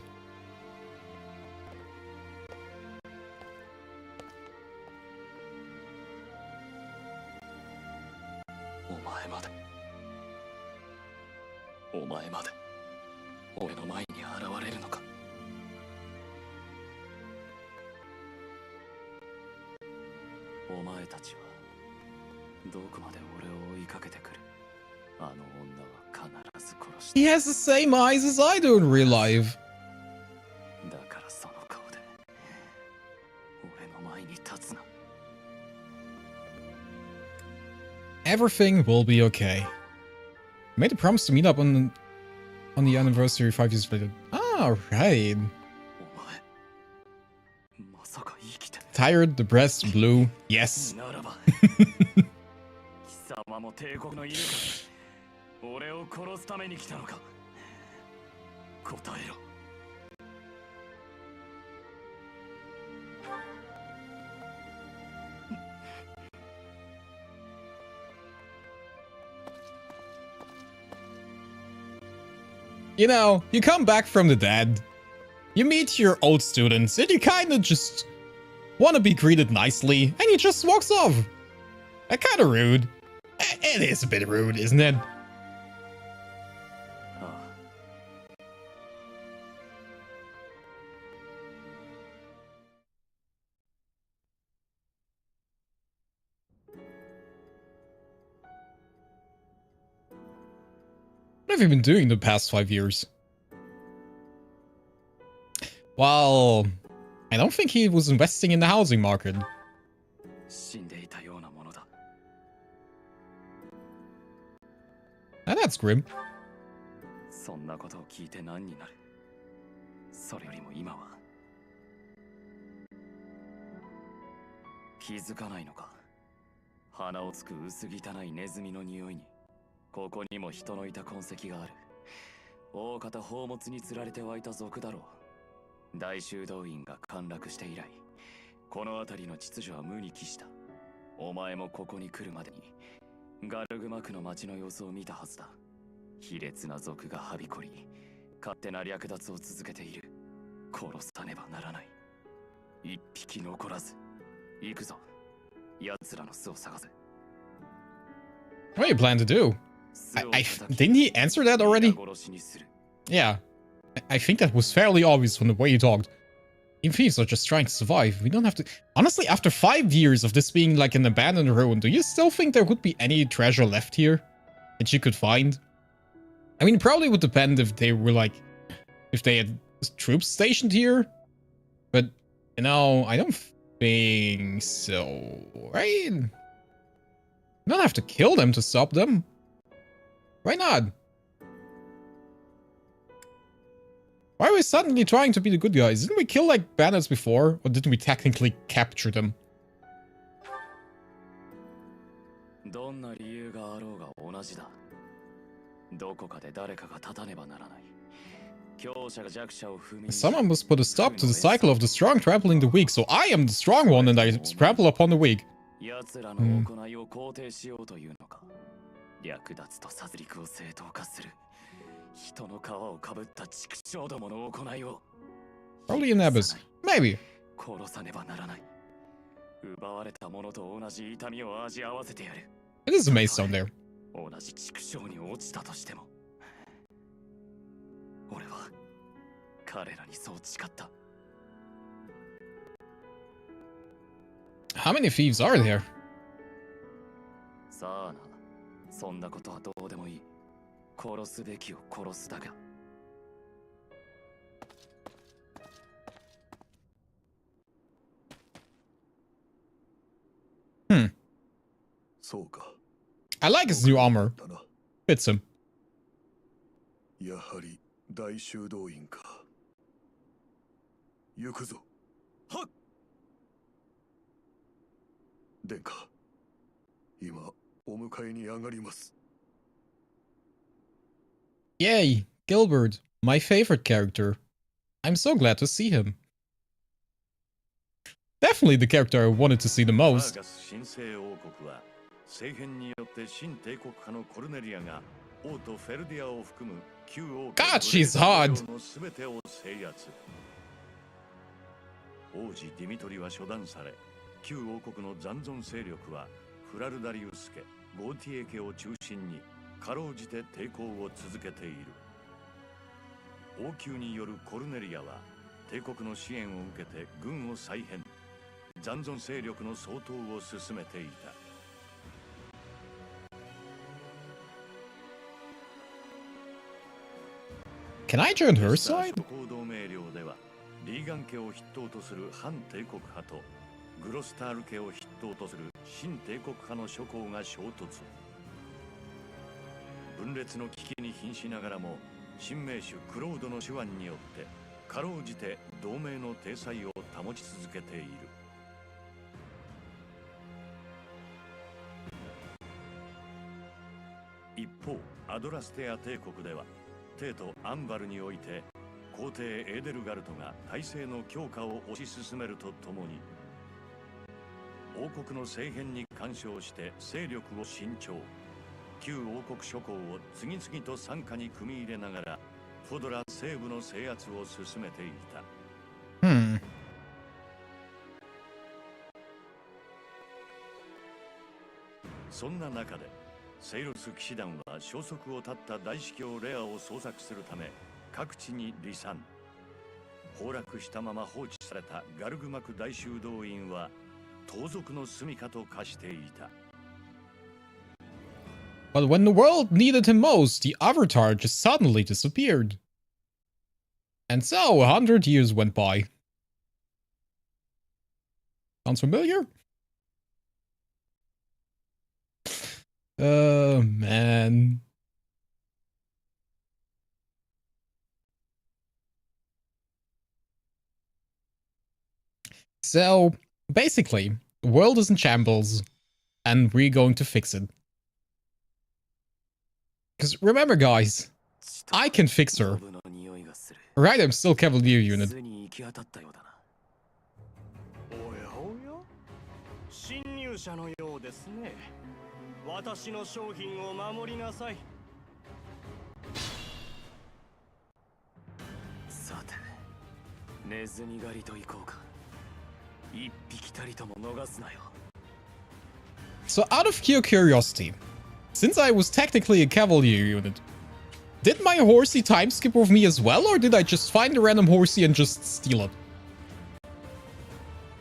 He has the same eyes as I do in real life. Everything will be okay. Made a promise to meet up on the anniversary 5 years later. Ah, right. Tired, depressed, blue. Yes. You know, you come back from the dead, you meet your old students, and you kinda just want to be greeted nicely, and he just walks off. Kinda rude. It is a bit rude, isn't it? What have you been doing the past 5 years? Well, I don't think he was investing in the housing market. Ah, that's grim. What do you plan to do? Didn't he answer that already? Yeah. I think that was fairly obvious from the way he talked. Even thieves are just trying to survive. We don't have to... Honestly, after 5 years of this being like an abandoned ruin, do you still think there would be any treasure left here that you could find? I mean, it probably would depend if they were like... if they had troops stationed here. But, you know, I don't think so, right? You don't have to kill them to stop them. Why not? Why are we suddenly trying to be the good guys? Didn't we kill like bandits before? Or didn't we technically capture them? Someone must put a stop to the cycle of the strong trampling the weak, so I am the strong one and I trample upon the weak. Probably an abyss. Maybe. It is a maze down there. How many thieves are there? I like his new armor. Fits him. やはり大修道院か。行くぞ。はっ。殿下、今お迎えに上がります。Yay, Gilbert, my favorite character. I'm so glad to see him. Definitely the character I wanted to see the most. God, she's hard! 王子ディミトリは処断され、旧王国の残存勢力はフラルダリウス家、ゴーティエ家を中心にかろうじて抵抗を続けている。王宮によるコルネリアは帝国の支援を受けて軍を再編、残存勢力の掃討を進めていた。Can I join her side? 行動命令ではリーガン家を筆頭とする反帝国派とグロスタール家を筆頭とする新帝国派の諸侯が衝突。分裂の危機に瀕しながらも新名手クロードの手腕によってかろうじて同盟の体裁を保ち続けている。一方アドラステア帝国では帝都アンバルにおいて皇帝エーデルガルトが体制の強化を推し進めるとともに王国の政変に干渉して勢力を伸長、旧王国諸侯を次々と傘下に組み入れながらフォドラ西部の制圧を進めていた。そんな中でセイロス騎士団は消息を絶った大司教レアを捜索するため各地に離散。崩落したまま放置されたガルグマク大修道院は盗賊の住処と化していた。But when the world needed him most, the Avatar just suddenly disappeared. And so 100 years went by. Sounds familiar? Man. So, basically, the world is in shambles, and we're going to fix it. Because remember, guys, I can fix her. Right, I'm still Cavalier unit. 私の商品を守りなさい。さて、ネズミ狩りといこうか。一匹たりとも逃すなよ。So out of pure curiosity, since I was technically a cavalry unit, did my horsey time skip with me as well, or did I just find a random horsey and just steal it? I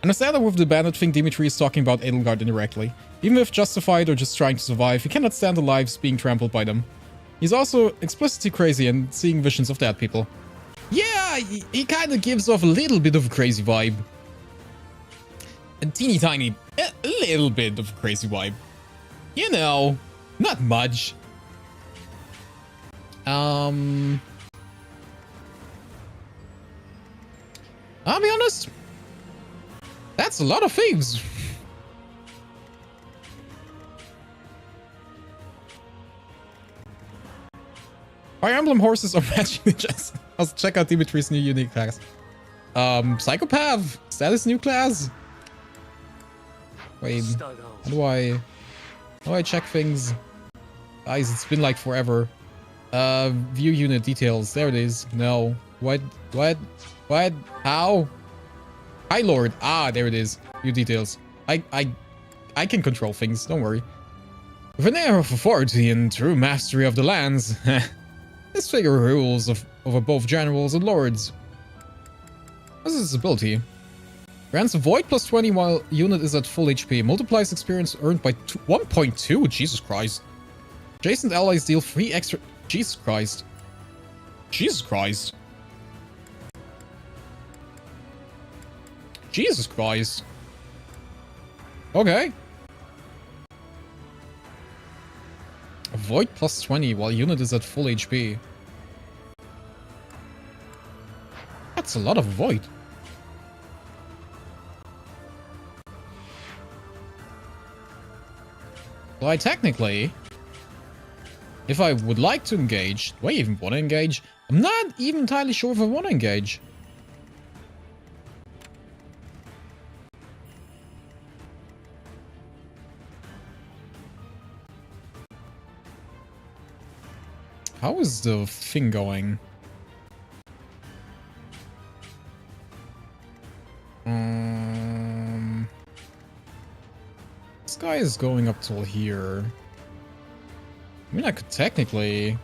understand that with the bandit thing, Dimitri is talking about Edelgard indirectly. Even if justified or just trying to survive, he cannot stand the lives being trampled by them. He's also explicitly crazy and seeing visions of dead people. Yeah, he kind of gives off a little bit of a crazy vibe. A teeny tiny, a little bit of a crazy vibe. You know, not much. I'll be honest. That's a lot of thieves. Fire Emblem horses are matching the chest. I'll check out Dimitri's new unique class. Psychopath. Is that his new class? Wait, how do I check things? Guys, it's been like forever. View unit details. There it is. No. What? How? High Lord. Ah, there it is. View details. I can control things. Don't worry. With an air of authority and true mastery of the lands, this figure rules over both generals and lords. This is his ability. Grants a void plus 20 while unit is at full HP. Multiplies experience earned by 1.2. Jesus Christ. Adjacent allies deal 3 extra. Jesus Christ. Jesus Christ. Jesus Christ. Okay. Void plus 20 while unit is at full HP. That's a lot of void. Well, I technically, if I would like to engage, do I even want to engage? I'm not even entirely sure if I want to engage. How is the thing going? This guy is going up till here. I mean, I could technically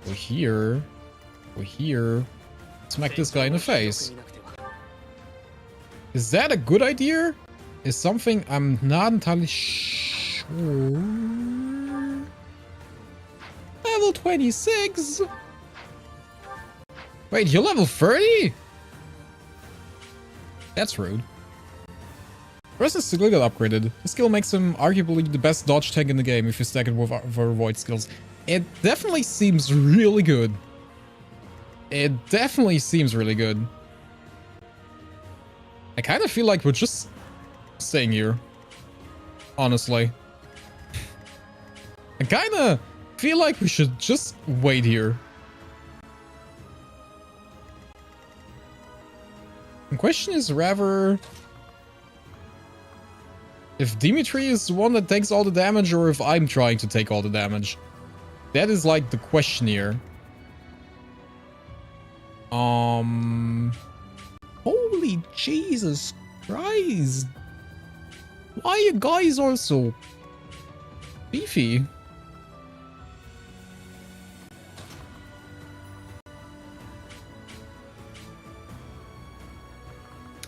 go here, smack this guy in the face. Is that a good idea? Is something I'm not entirely sure. Level 26? Wait, you're level 30? That's rude. Person's skill got upgraded. His skill makes him arguably the best dodge tank in the game if you stack it with avoid skills. It definitely seems really good. It definitely seems really good. I kind of feel like we're just staying here. Honestly. I kind of feel like we should just wait here. The question is rather if Dimitri is the one that takes all the damage or if I'm trying to take all the damage. That is like the question here. Holy Jesus Christ. Why are you guys also beefy?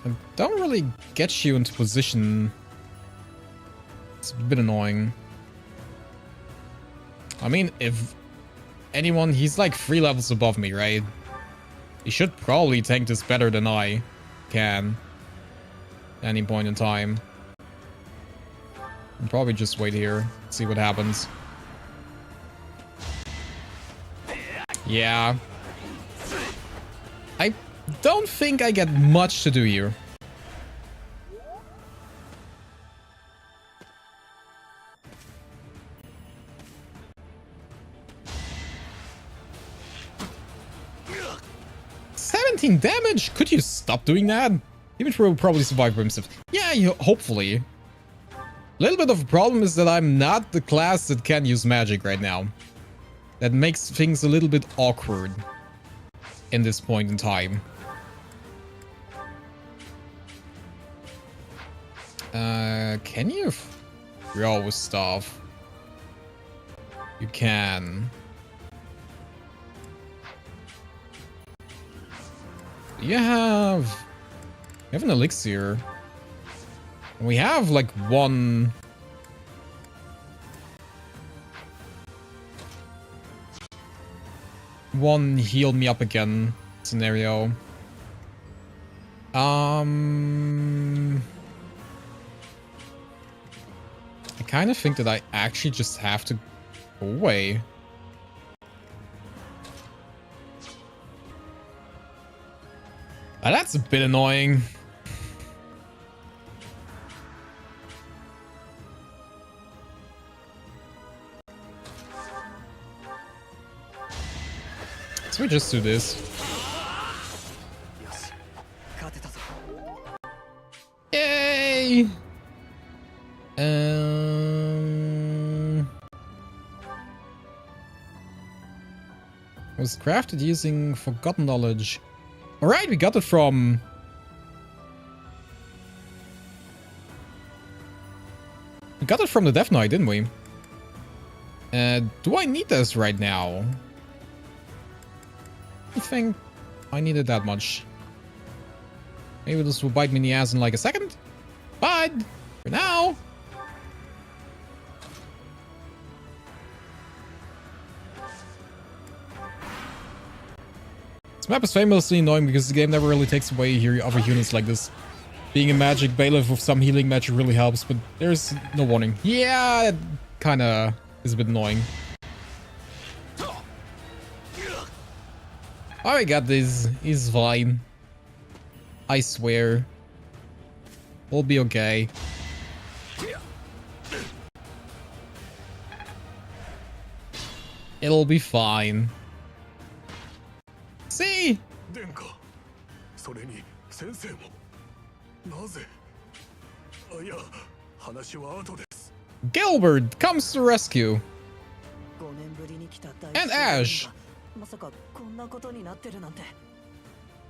I don't really get you into position. It's a bit annoying. I mean, if anyone, he's like 3 levels above me, right? He should probably tank this better than I can. At any point in time. I'll probably just wait here, see what happens. Yeah. I don't think I get much to do here. Damage? Could you stop doing that? Dimitri will probably survive by himself. Yeah, hopefully. A little bit of a problem is that I'm not the class that can use magic right now. That makes things a little bit awkward in this point in time. Can you? Throw with stuff. You can. You have an elixir. We have like one heal me up again scenario. I kind of think that I actually just have to go away. That's a bit annoying. So we just do this. Yay! Was crafted using forgotten knowledge. Alright, we got it from... We got it from the Death Knight, didn't we? Do I need this right now? I think I need it that much. Maybe this will bite me in the ass in like a second. But for now... This map is famously annoying because the game never really takes away your other units like this. Being a magic bailiff with some healing magic really helps, but there's no warning. Yeah, it kinda is a bit annoying. I got this. He's fine. I swear. We'll be okay. It'll be fine. See? Gilbert comes to rescue. And Ash.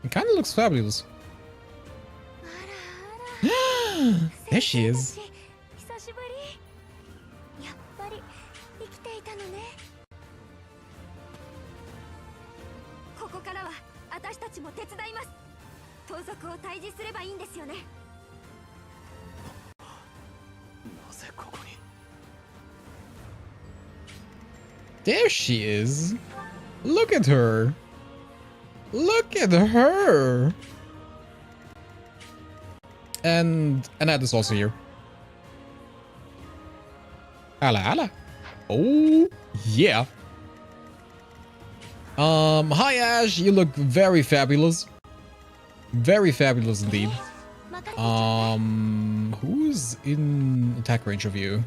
It kind of looks fabulous. There she is. There she is. Look at her. Look at her. And Annette is also here. Hala hala. Oh yeah. Hi Ash, you look very fabulous. Very fabulous indeed. Who's in attack range of you?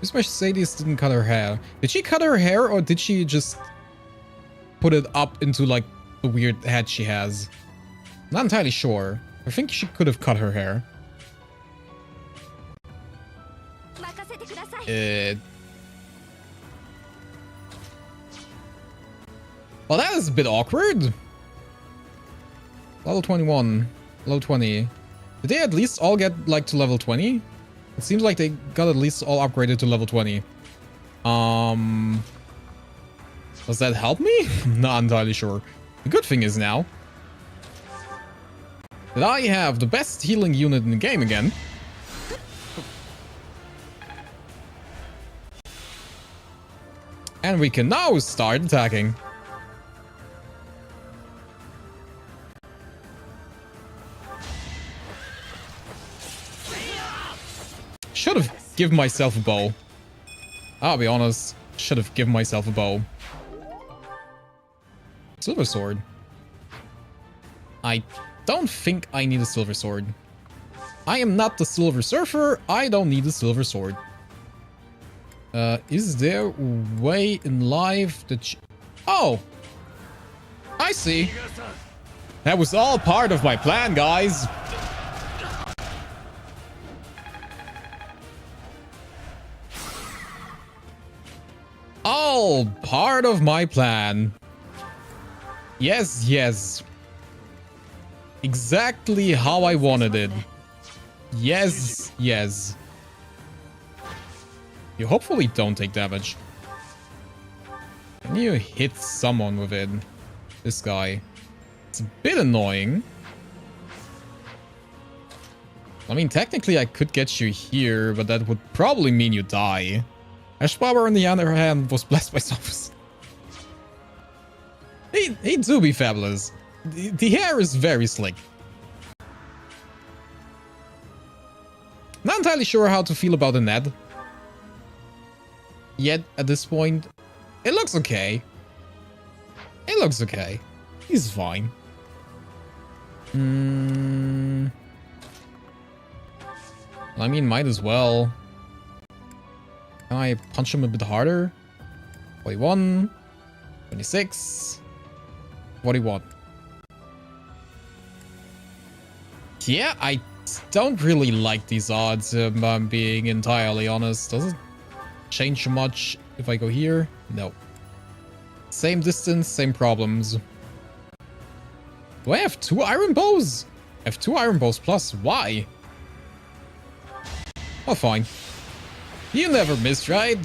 Miss Mercedes didn't cut her hair. Did she cut her hair or did she just put it up into like the weird head she has? Not entirely sure. I think she could have cut her hair. Well, that is a bit awkward. Level 21. Level 20. Did they at least all get like to level 20? It seems like they got at least all upgraded to level 20. Does that help me? Not entirely sure. The good thing is now that I have the best healing unit in the game again. And we can now start attacking. Should have given myself a bow. I'll be honest. Should have given myself a bow. Silver sword. I don't think I need a silver sword. I am not the Silver Surfer. I don't need a silver sword. Is there a way in life that... Oh! I see. That was all part of my plan, guys. All part of my plan. Yes, yes. Exactly how I wanted it. Yes, yes. You hopefully don't take damage. Can you hit someone with it? This guy. It's a bit annoying. I mean, technically I could get you here, but that would probably mean you die. Ash Power, on the other hand, was blessed by Sophos. He do be fabulous. The hair is very slick. Not entirely sure how to feel about the Ned. Yet, at this point, it looks okay. It looks okay. He's fine. I mean, might as well. Can I punch him a bit harder? 41, 26, 41. Yeah, I don't really like these odds, if I'm being entirely honest. Does it change much if I go here? No. Same distance, same problems. Do I have 2 iron bows? I have 2 iron bows plus. Why? Oh, fine. You never miss, right?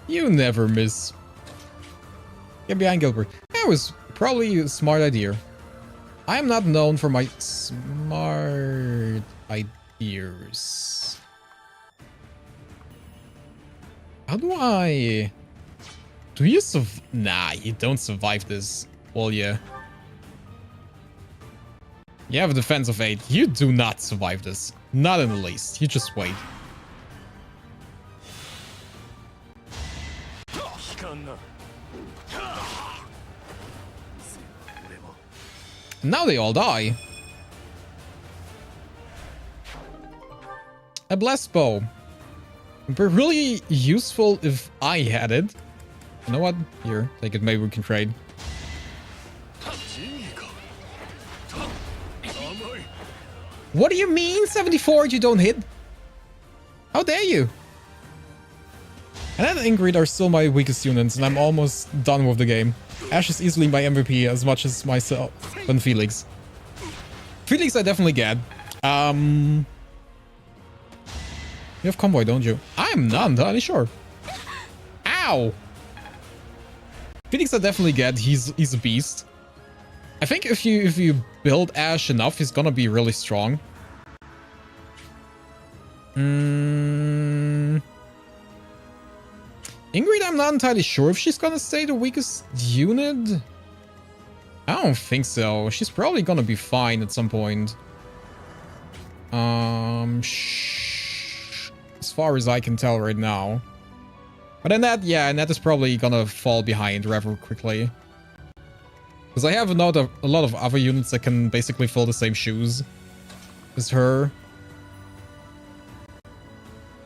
You never miss. Get behind Gilbert. That was probably a smart idea. I am not known for my smart ideas. How do I... Do you Nah, you don't survive this, will you? You have a defense of 8. You do not survive this. Not in the least. You just wait. Now they all die. A blessed bow. It'd be really useful if I had it. You know what? Here, take it. Maybe we can trade. What do you mean 74 you don't hit? How dare you? And that Ingrid are still my weakest units, and I'm almost done with the game. Ash is easily my MVP as much as myself and Felix. Felix I definitely get. You have convoy, don't you? I'm not entirely sure. Ow! Felix I definitely get. He's a beast. I think if you build Ash enough, he's gonna be really strong. Ingrid, I'm not entirely sure if she's gonna stay the weakest unit. I don't think so. She's probably gonna be fine at some point. As far as I can tell right now. But Annette, yeah, Annette is probably gonna fall behind rather quickly. Because I have a lot of other units that can basically fill the same shoes as her.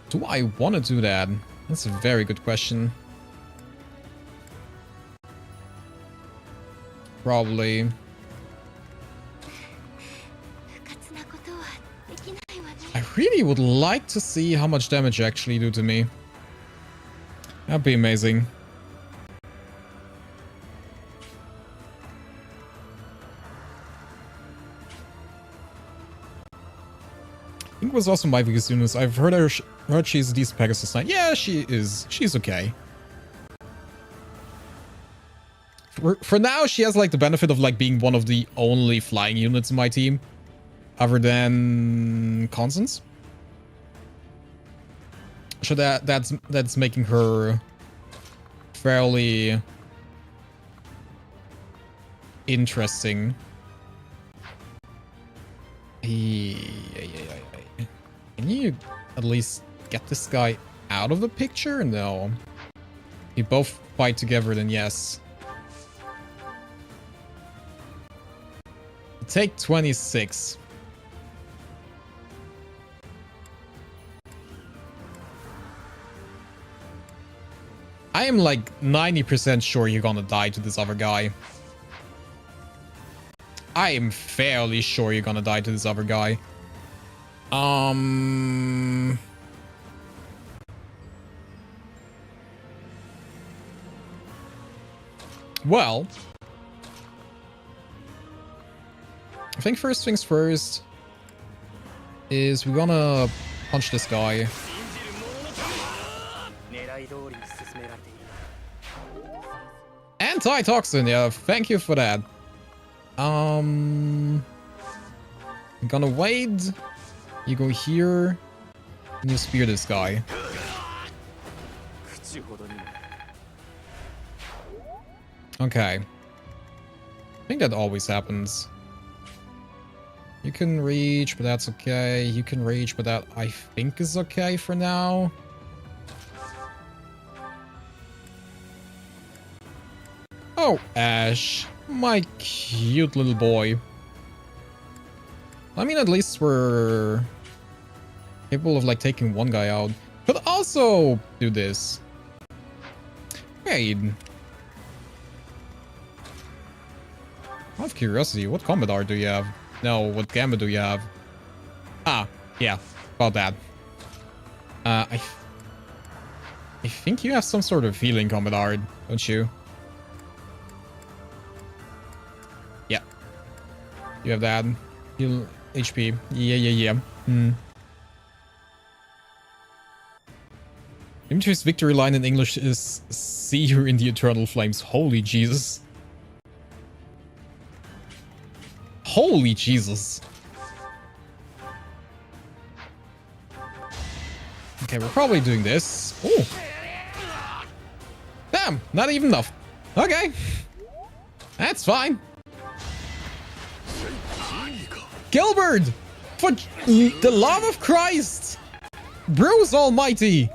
Do I want to do that? That's a very good question. Probably. I really would like to see how much damage you actually do to me. That'd be amazing. I think it was also my biggest unit. I've heard she's a decent Pegasus Knight. Yeah, she is. She's okay. For now, she has like the benefit of like being one of the only flying units in my team, other than Constance. So that's making her fairly interesting. Can you at least get this guy out of the picture? No. You both fight together, then yes. Take 26. I am like 90% sure you're gonna die to this other guy. I am fairly sure you're gonna die to this other guy. Well, I think first things first is we're gonna punch this guy. Antitoxin, yeah, thank you for that. I'm gonna wait. You go here, and you spear this guy. Okay. I think that always happens. You can reach, but that's okay. You can reach, but that I think is okay for now. Oh, Ash. My cute little boy. I mean, at least we're capable of, like, taking one guy out. Could also do this. Wait. Out of curiosity, what combat art do you have? No, what gamma do you have? Ah, yeah, about that. I think you have some sort of healing combat art, don't you? Yeah. You have that. Heal HP. Yeah. Dimitri's victory line in English is "See you in the eternal flames." Holy Jesus. Holy Jesus. Okay, we're probably doing this. Oh. Damn, not even enough. Okay. That's fine. Gilbert! For the love of Christ! Bruce Almighty!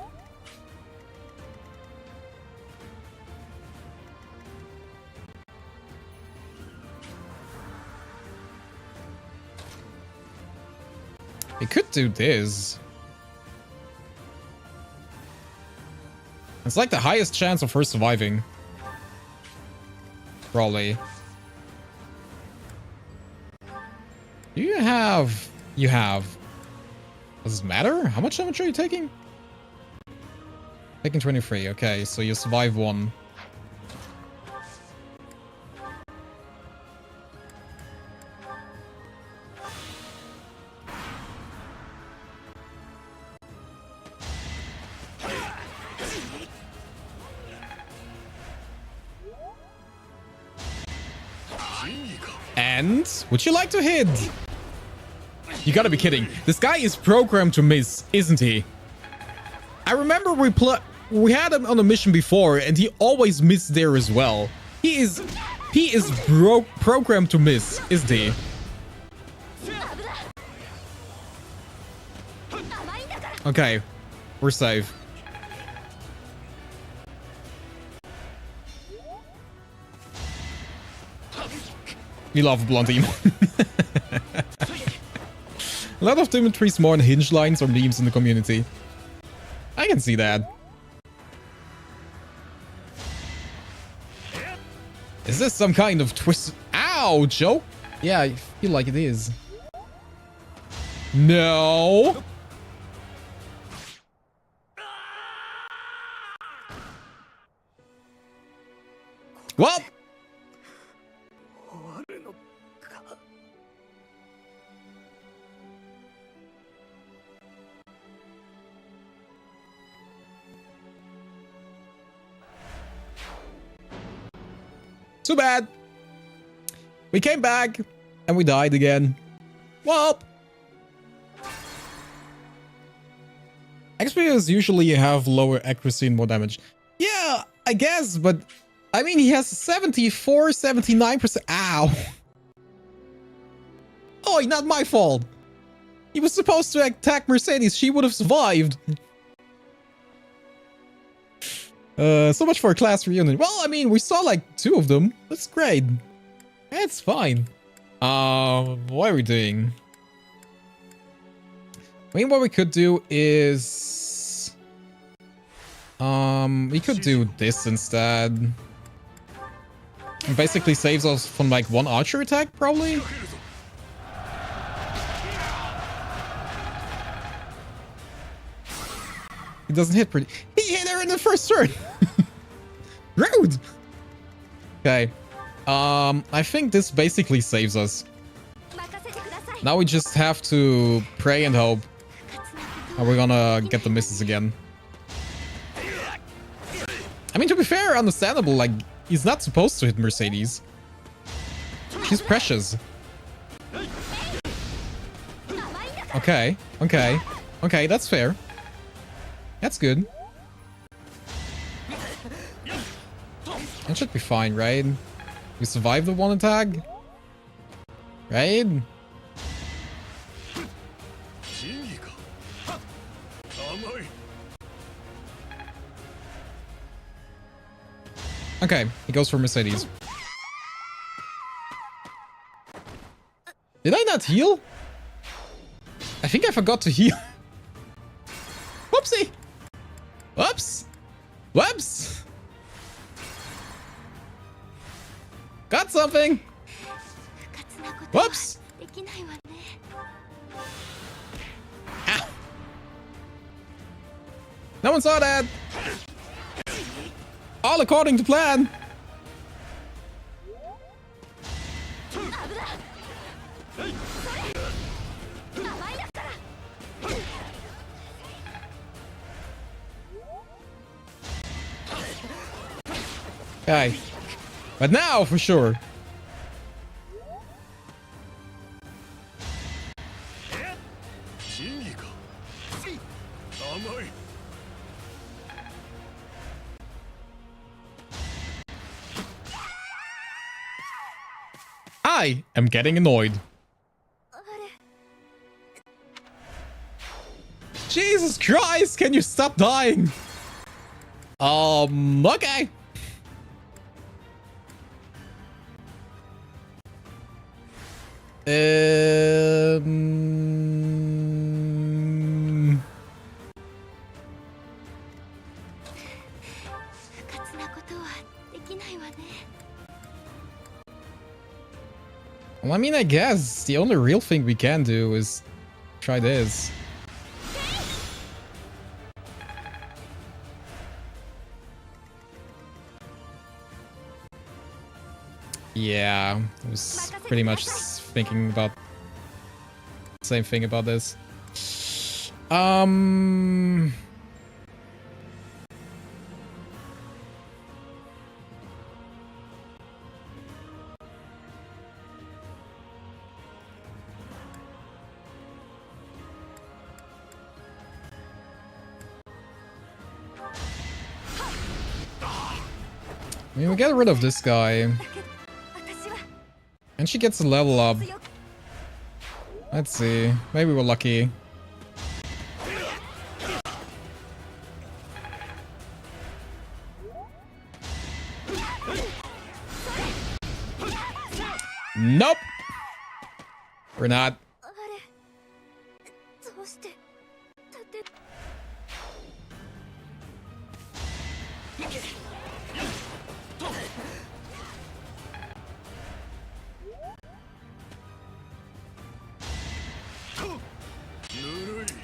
We could do this. It's like the highest chance of her surviving. Probably. Do you have... You have... Does it matter? How much damage are you taking? Taking 23. Okay, so you survive one. And would you like to hit? You gotta be kidding. This guy is programmed to miss, isn't he? I remember we had him on a mission before and he always missed there as well. He is programmed to miss, isn't he? Okay, we're safe. We love blunt emo. A lot of Dimitri's more on hinge lines or memes in the community. I can see that. Is this some kind of twist? Ow, Joe! Yeah, I feel like it is. No! Well! Too bad. We came back and we died again. Well, XP usually have lower accuracy and more damage. Yeah, I guess, but I mean, he has 74, 79%. Ow. Oh, not my fault. He was supposed to attack Mercedes. She would have survived. So much for a class reunion. Well, I mean, we saw like 2 of them. That's great. It's fine. What are we doing? I mean, what we could do is... we could do this instead. It basically saves us from like 1 archer attack, probably. He doesn't hit pretty... He hit her in the first turn! Rude! Okay, Okay. I think this basically saves us. Now we just have to pray and hope. And we're gonna get the misses again. I mean, to be fair, understandable. Like, he's not supposed to hit Mercedes. She's precious. Okay, okay, okay, that's fair. That's good. That should be fine, right? We survived the one attack? Right? Okay, he goes for Mercedes. Did I not heal? I think I forgot to heal. Whoopsie! Whoops! Whoops! Got something! Whoops! Ow. No one saw that! All according to plan! Okay. But now, for sure. I am getting annoyed. Jesus Christ, can you stop dying? Okay. Well, I mean, I guess the only real thing we can do is try this. Yeah, I was pretty much thinking about the same thing about this. I mean, we get rid of this guy. And she gets a level up. Let's see. Maybe we're lucky. Nope. We're not.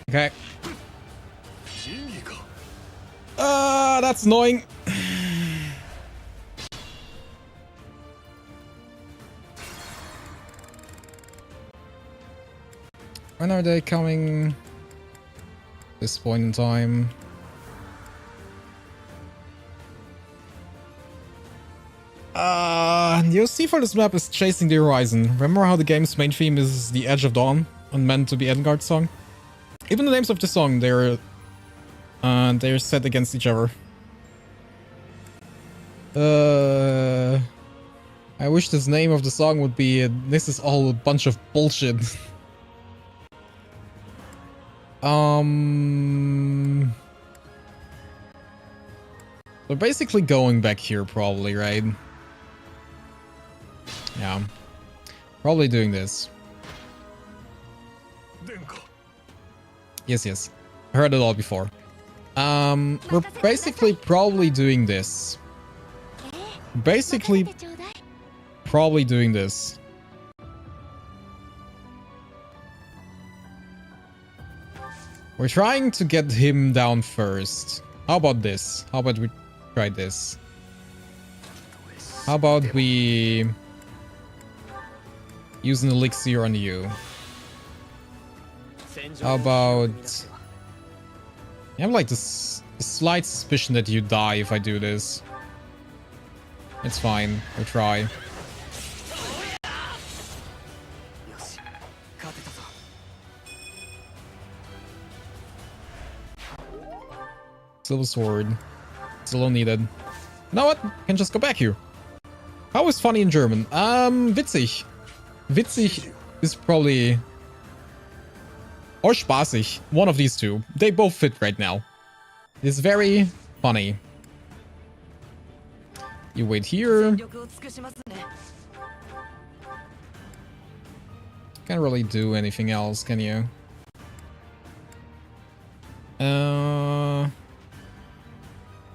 Okay. That's annoying. When are they coming? This point in time. The OC for this map is Chasing the Horizon. Remember how the game's main theme is the Edge of Dawn and meant to be Edgard's song? Even the names of the song, they're set against each other. I wish this name of the song would be "This is all a bunch of bullshit." We're basically going back here, probably, right? Yeah, probably doing this. Yes, yes. I heard it all before. We're basically probably doing this. Basically, probably doing this. We're trying to get him down first. How about this? How about we try this? How about we use an elixir on you? How about... I have like this slight suspicion that you die if I do this. It's fine. We'll try. Silver sword. Still needed. You know what? Can just go back here. How is funny in German? Witzig. Witzig is probably... Or spaßig. One of these two. They both fit right now. It's very funny. You wait here. Can't really do anything else, can you?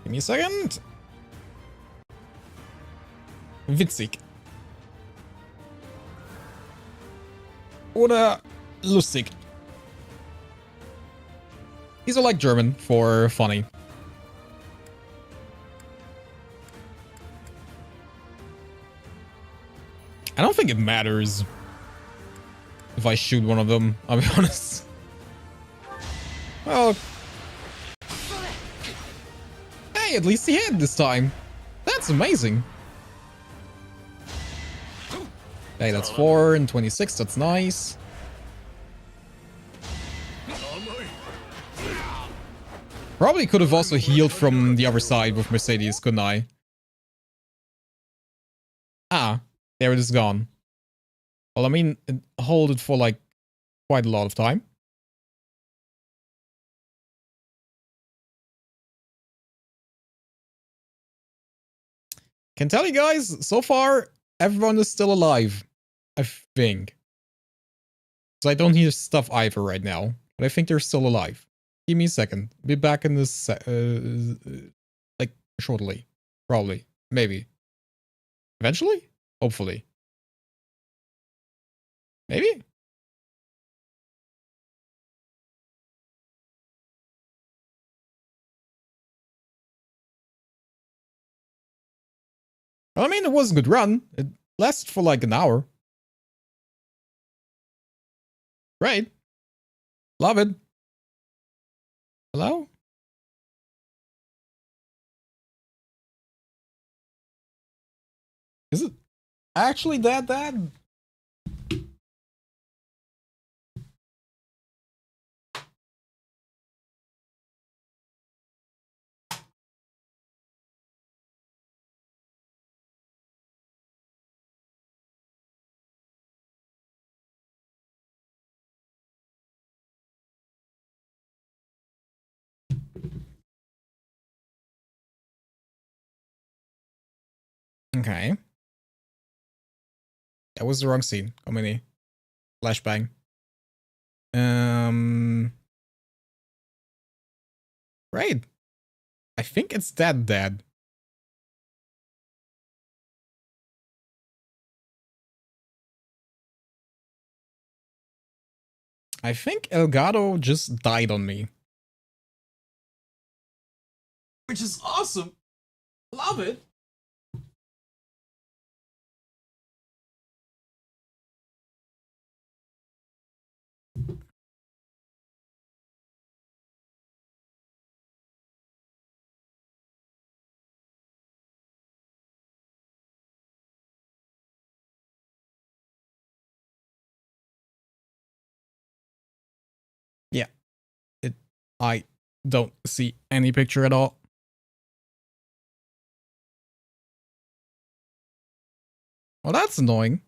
Give me a second. Witzig. Oder lustig. These are like German for funny. I don't think it matters if I shoot one of them, I'll be honest. Well... Hey, at least he hit this time. That's amazing. Hey, that's 4 and 26, that's nice. Probably could have also healed from the other side with Mercedes, couldn't I? Ah, there it is gone. Well, I mean, hold it for like quite a lot of time. Can tell you guys, so far, everyone is still alive. I think. So I don't hear stuff either right now, but I think they're still alive. Give me a second. Be back in this, like, shortly. Probably. Maybe. Eventually? Hopefully. Maybe? Well, I mean, it was a good run. It lasted for like an hour. Great. Love it. Hello? Is it actually that bad? Okay. That was the wrong scene. How many? Flashbang. Right. I think it's that dead. I think Elgato just died on me. Which is awesome. Love it. Yeah. I don't see any picture at all. Well, that's annoying.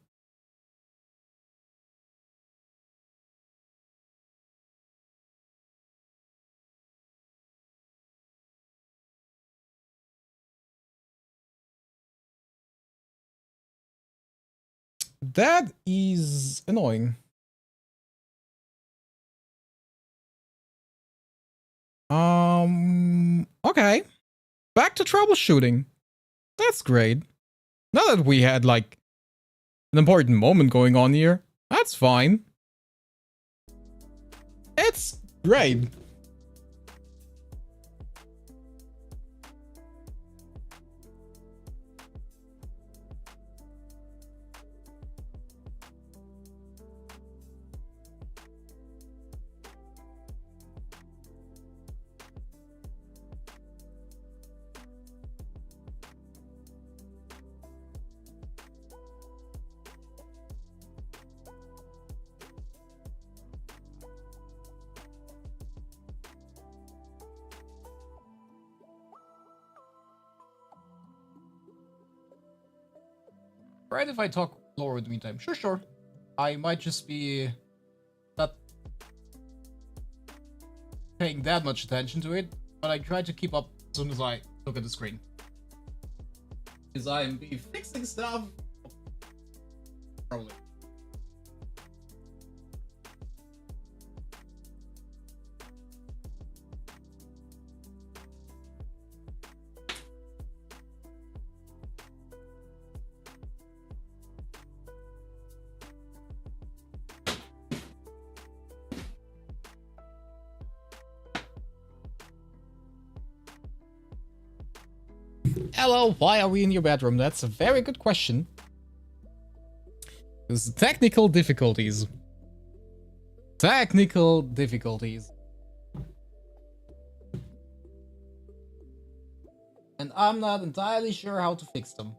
That is annoying. Okay. Back to troubleshooting. That's great. Now that we had, like, an important moment going on here, that's fine. It's great. Right, if I talk lower in the meantime. Sure. I might just be not paying that much attention to it, but I try to keep up as soon as I look at the screen. Because I'm be fixing stuff. Probably. Hello, why are we in your bedroom? That's a very good question. There's technical difficulties. Technical difficulties. And I'm not entirely sure how to fix them.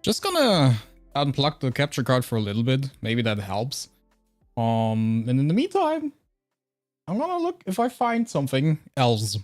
Just gonna unplug the capture card for a little bit. Maybe that helps. And in the meantime, I'm gonna look if I find something else.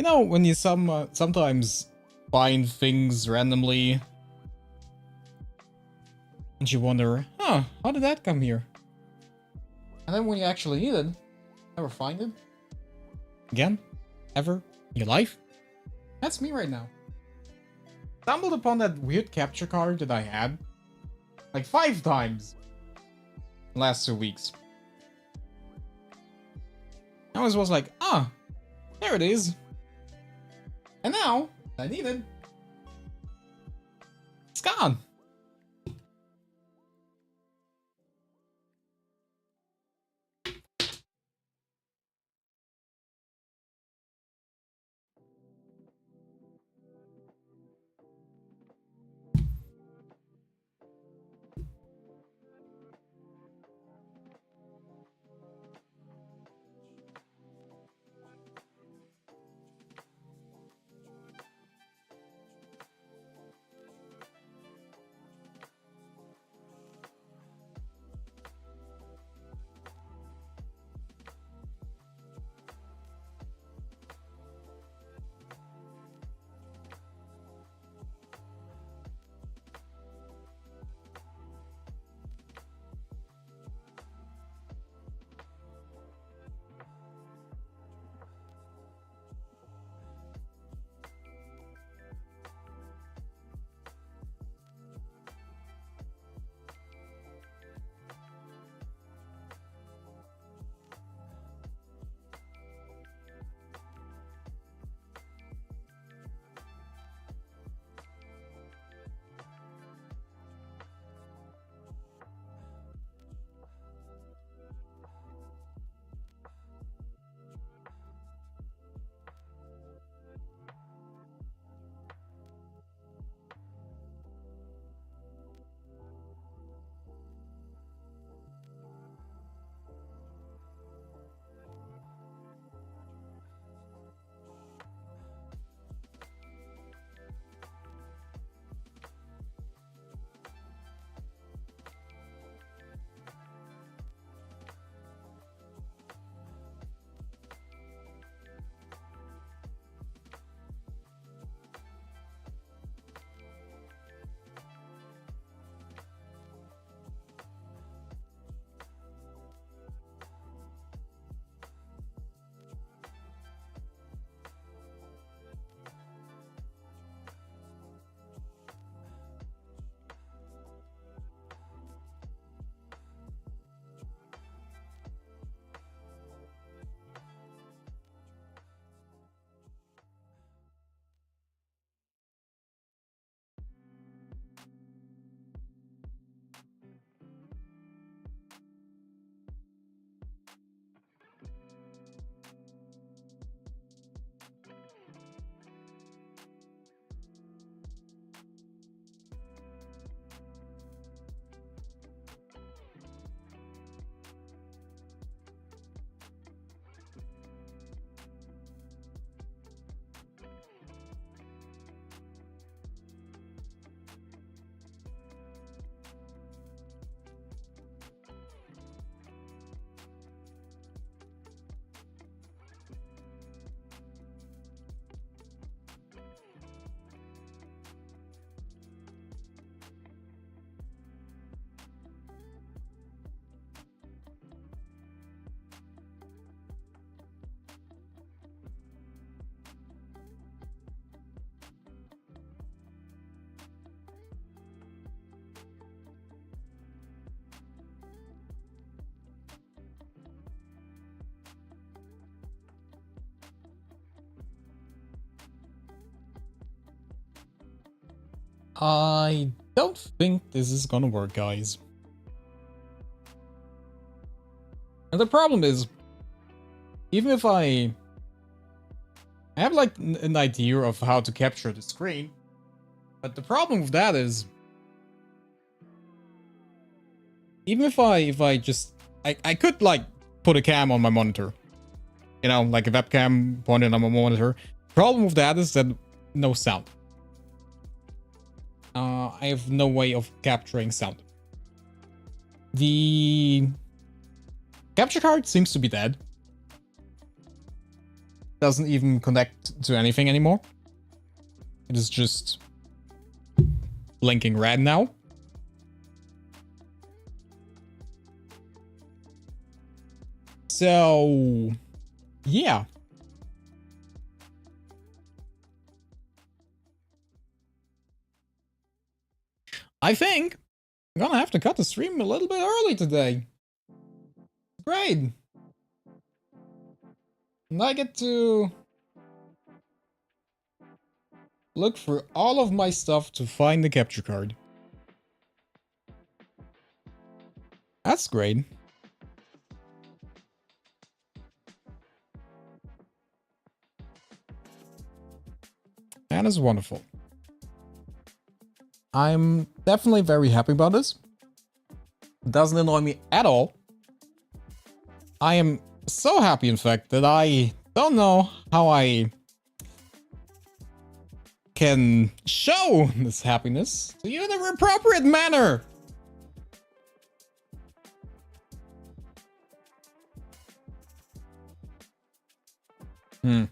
You know, when you sometimes find things randomly and you wonder, huh, how did that come here? And then when you actually need it, never find it again, ever in your life. That's me right now. Stumbled upon that weird capture card that I had like 5 times in the last 2 weeks. I always was like, ah, there it is. And now, I need it. It's gone. I don't think this is gonna work, guys. And the problem is, even if I have like an idea of how to capture the screen, but the problem with that is, even if I just I could like put a cam on my monitor, you know, like a webcam pointed on my monitor. Problem with that is that no sound. I have no way of capturing sound. The capture card seems to be dead. doesn't even connect to anything anymore. It is just blinking red now. So, yeah. I think I'm gonna have to cut the stream a little bit early today. Great. And I get to look through all of my stuff to find the capture card. That's great. That is wonderful. I'm definitely very happy about this. It doesn't annoy me at all. I am so happy, in fact, that I don't know how I can show this happiness to you in an appropriate manner. Hmm.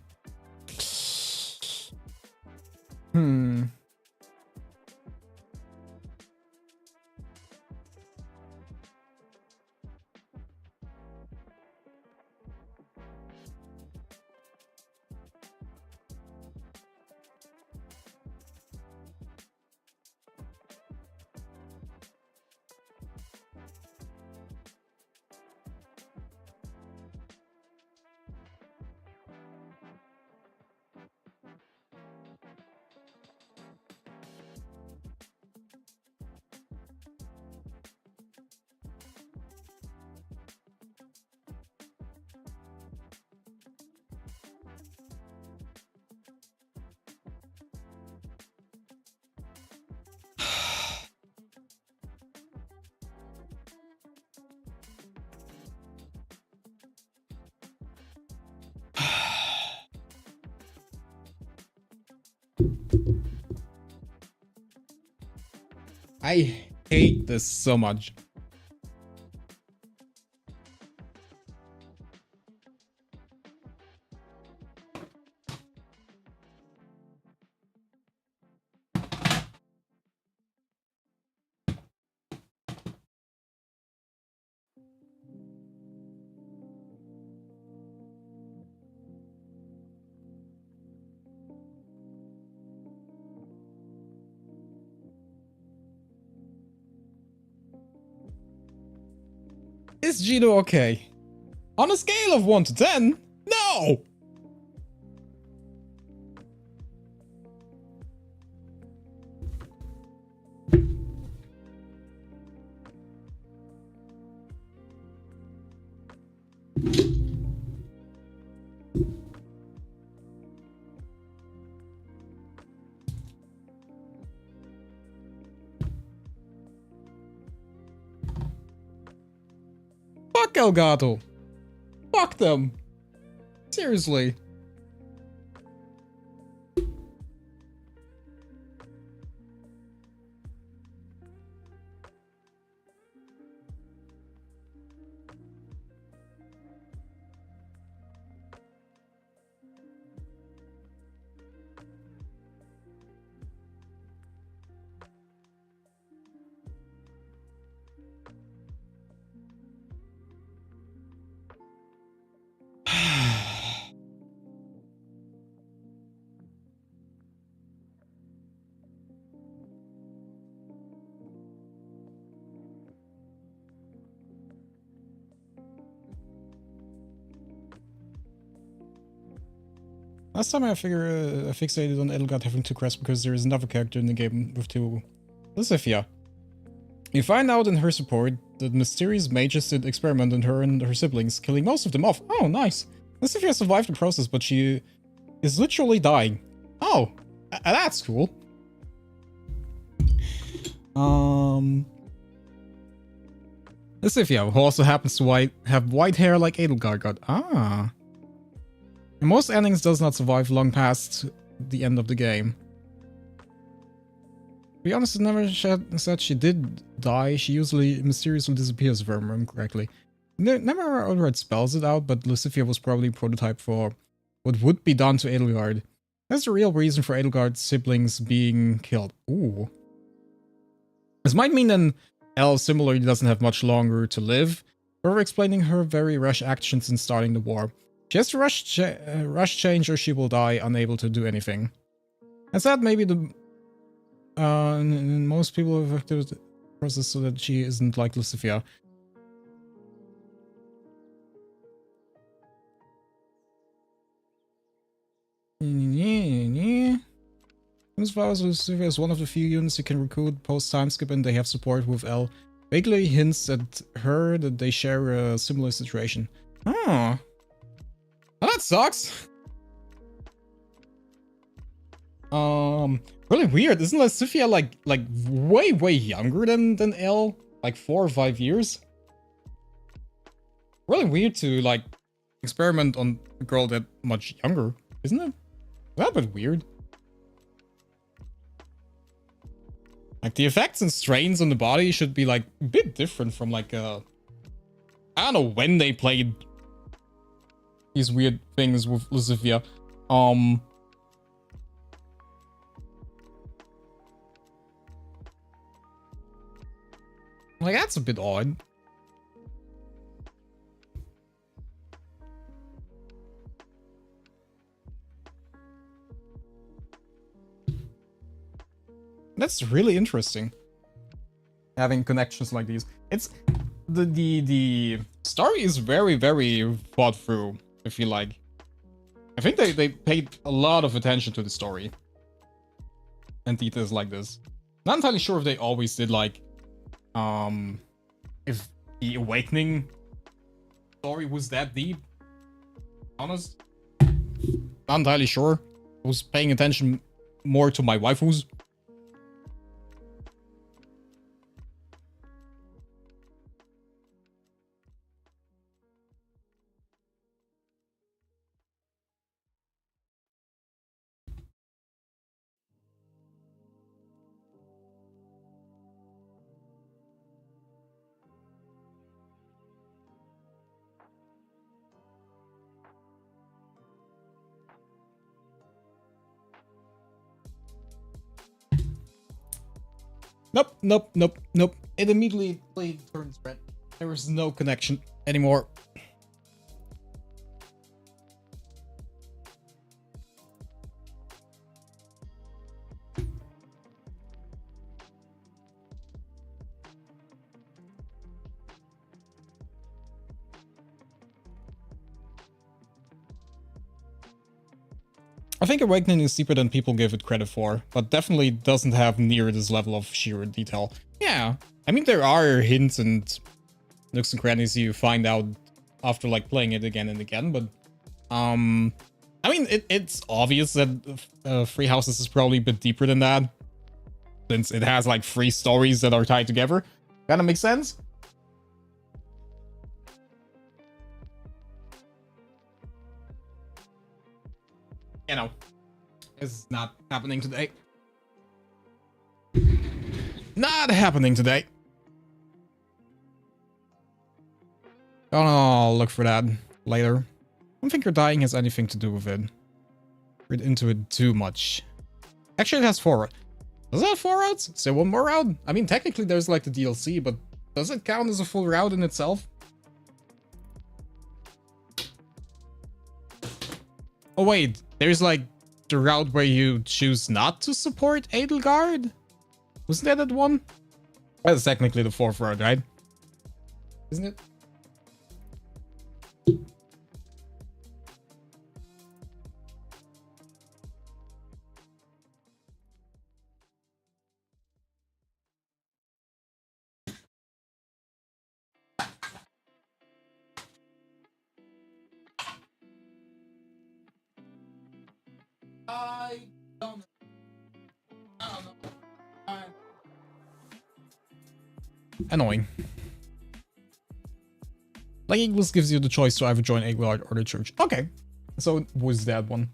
I hate this so much. Is Gino okay? On a scale of 1 to 10, no! Fuck Elgato. Fuck them. Seriously. Last time I fixated on Edelgard having 2 crests because there is another character in the game with 2. Lysithia. You find out in her support that mysterious mages did experiment on her and her siblings, killing most of them off. Oh, nice. Lysithia survived the process, but she is literally dying. Oh, that's cool. Lysithia, who also happens to have white hair like Edelgard got. Ah. In most endings does not survive long past the end of the game. To be honest, it never said she did die. She usually mysteriously disappears, if I remember correctly. Never outright spells it out, but Lysithia was probably a prototype for what would be done to Edelgard. That's the real reason for Edelgard's siblings being killed. Ooh. This might mean then Elle similarly doesn't have much longer to live, further explaining her very rash actions in starting the war. She has to rush change or she will die unable to do anything. And that maybe the most people have affected the process so that she isn't like Lucifer. As far as Lucifer is one of the few units you can recruit post time skip and they have support with L. Vaguely hints at her that they share a similar situation. Oh. Well, that sucks. Really weird. Isn't Lucifer like way younger than L? Like 4 or 5 years? Really weird to like experiment on a girl that much younger, isn't it? That bit weird. Like the effects and strains on the body should be like a bit different from like I don't know when they played these weird things with Lucifer. Like that's a bit odd. That's really interesting. Having connections like these. It's the story is very thought through, I feel like. I think they paid a lot of attention to the story. And details like this. Not entirely sure if they always did like if the awakening story was that deep. Honest. Not entirely sure. I was paying attention more to my waifus. Nope. It immediately turns red. There is no connection anymore. I think Awakening is deeper than people give it credit for, but definitely doesn't have near this level of sheer detail. Yeah, I mean there are hints and nooks and crannies you find out after like playing it again and again, but I mean it's obvious that Three Houses is probably a bit deeper than that, since it has like 3 stories that are tied together. Kinda makes sense. You know, it's not happening today. Not happening today. Oh, look for that later. I don't think your dying has anything to do with it. Read into it too much. Actually, it has 4. Does it have 4 routes? Is there one more route? I mean, technically there's like the DLC, but does it count as a full route in itself? Oh wait, there's like the route where you choose not to support Edelgard? Wasn't that that one? That's technically the 4th route, right? Isn't it? I don't know. Annoying. Like Eagles gives you the choice to either join Edelgard or the church. Okay. So it was that one.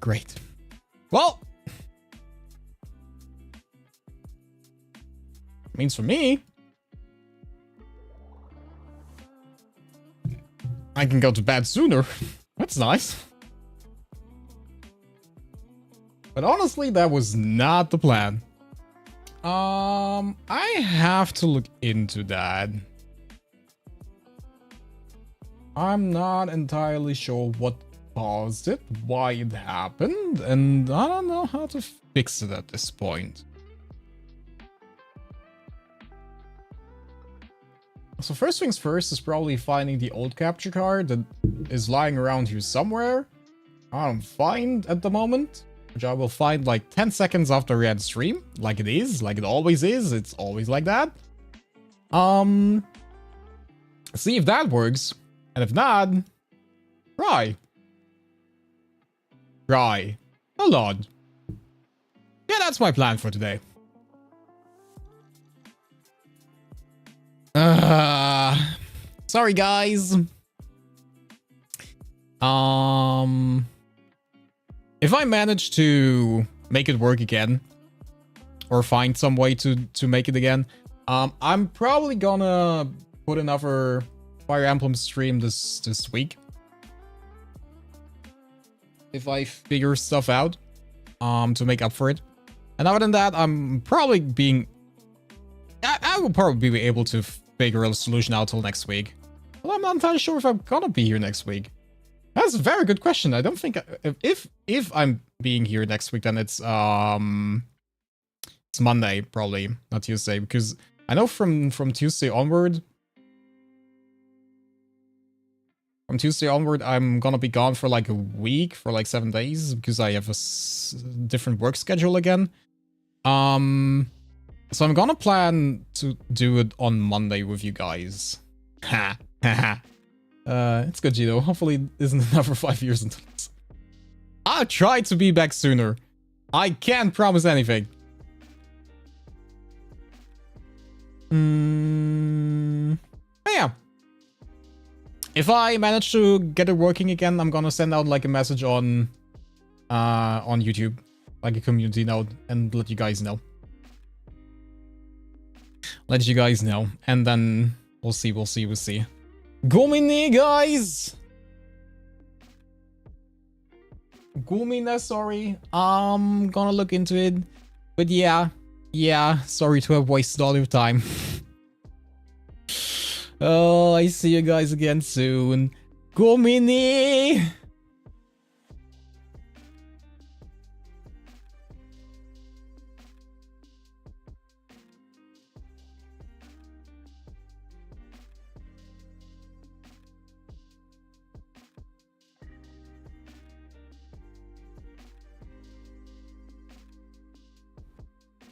Great. Well. Means for me. I can go to bed sooner. That's nice. But honestly, that was not the plan. I have to look into that. I'm not entirely sure what caused it, why it happened, and I don't know how to fix it at this point. So first things first is probably finding the old capture card that is lying around here somewhere. I don't find at the moment, which I will find like 10 seconds after we end stream, like it is, like it always is. It's always like that. See if that works, and if not, try a lot. Yeah, that's my plan for today. Sorry guys. If I manage to make it work again, or find some way to make it again, I'm probably gonna put another Fire Emblem stream this week. If I figure stuff out, to make up for it. And other than that, I'm probably being... I will probably be able to figure a solution out till next week. Well, I'm not entirely sure if I'm gonna be here next week. That's a very good question. I don't think... If I'm being here next week, then it's Monday, probably, not Tuesday. Because I know from Tuesday onward... From Tuesday onward, I'm gonna be gone for like a week, for like 7 days, because I have a different work schedule again. So I'm gonna plan to do it on Monday with you guys. Ha, ha, ha. It's good, Gedo. Hopefully it isn't another 5 years until this. I'll try to be back sooner. I can't promise anything. Yeah. If I manage to get it working again, I'm gonna send out like a message on YouTube, like a community note, and let you guys know. Let you guys know, and then we'll see. Gomine, guys. Gomine, sorry. I'm gonna look into it, but yeah. Sorry to have wasted all your time. Oh, I see you guys again soon. Gomini!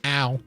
Ow.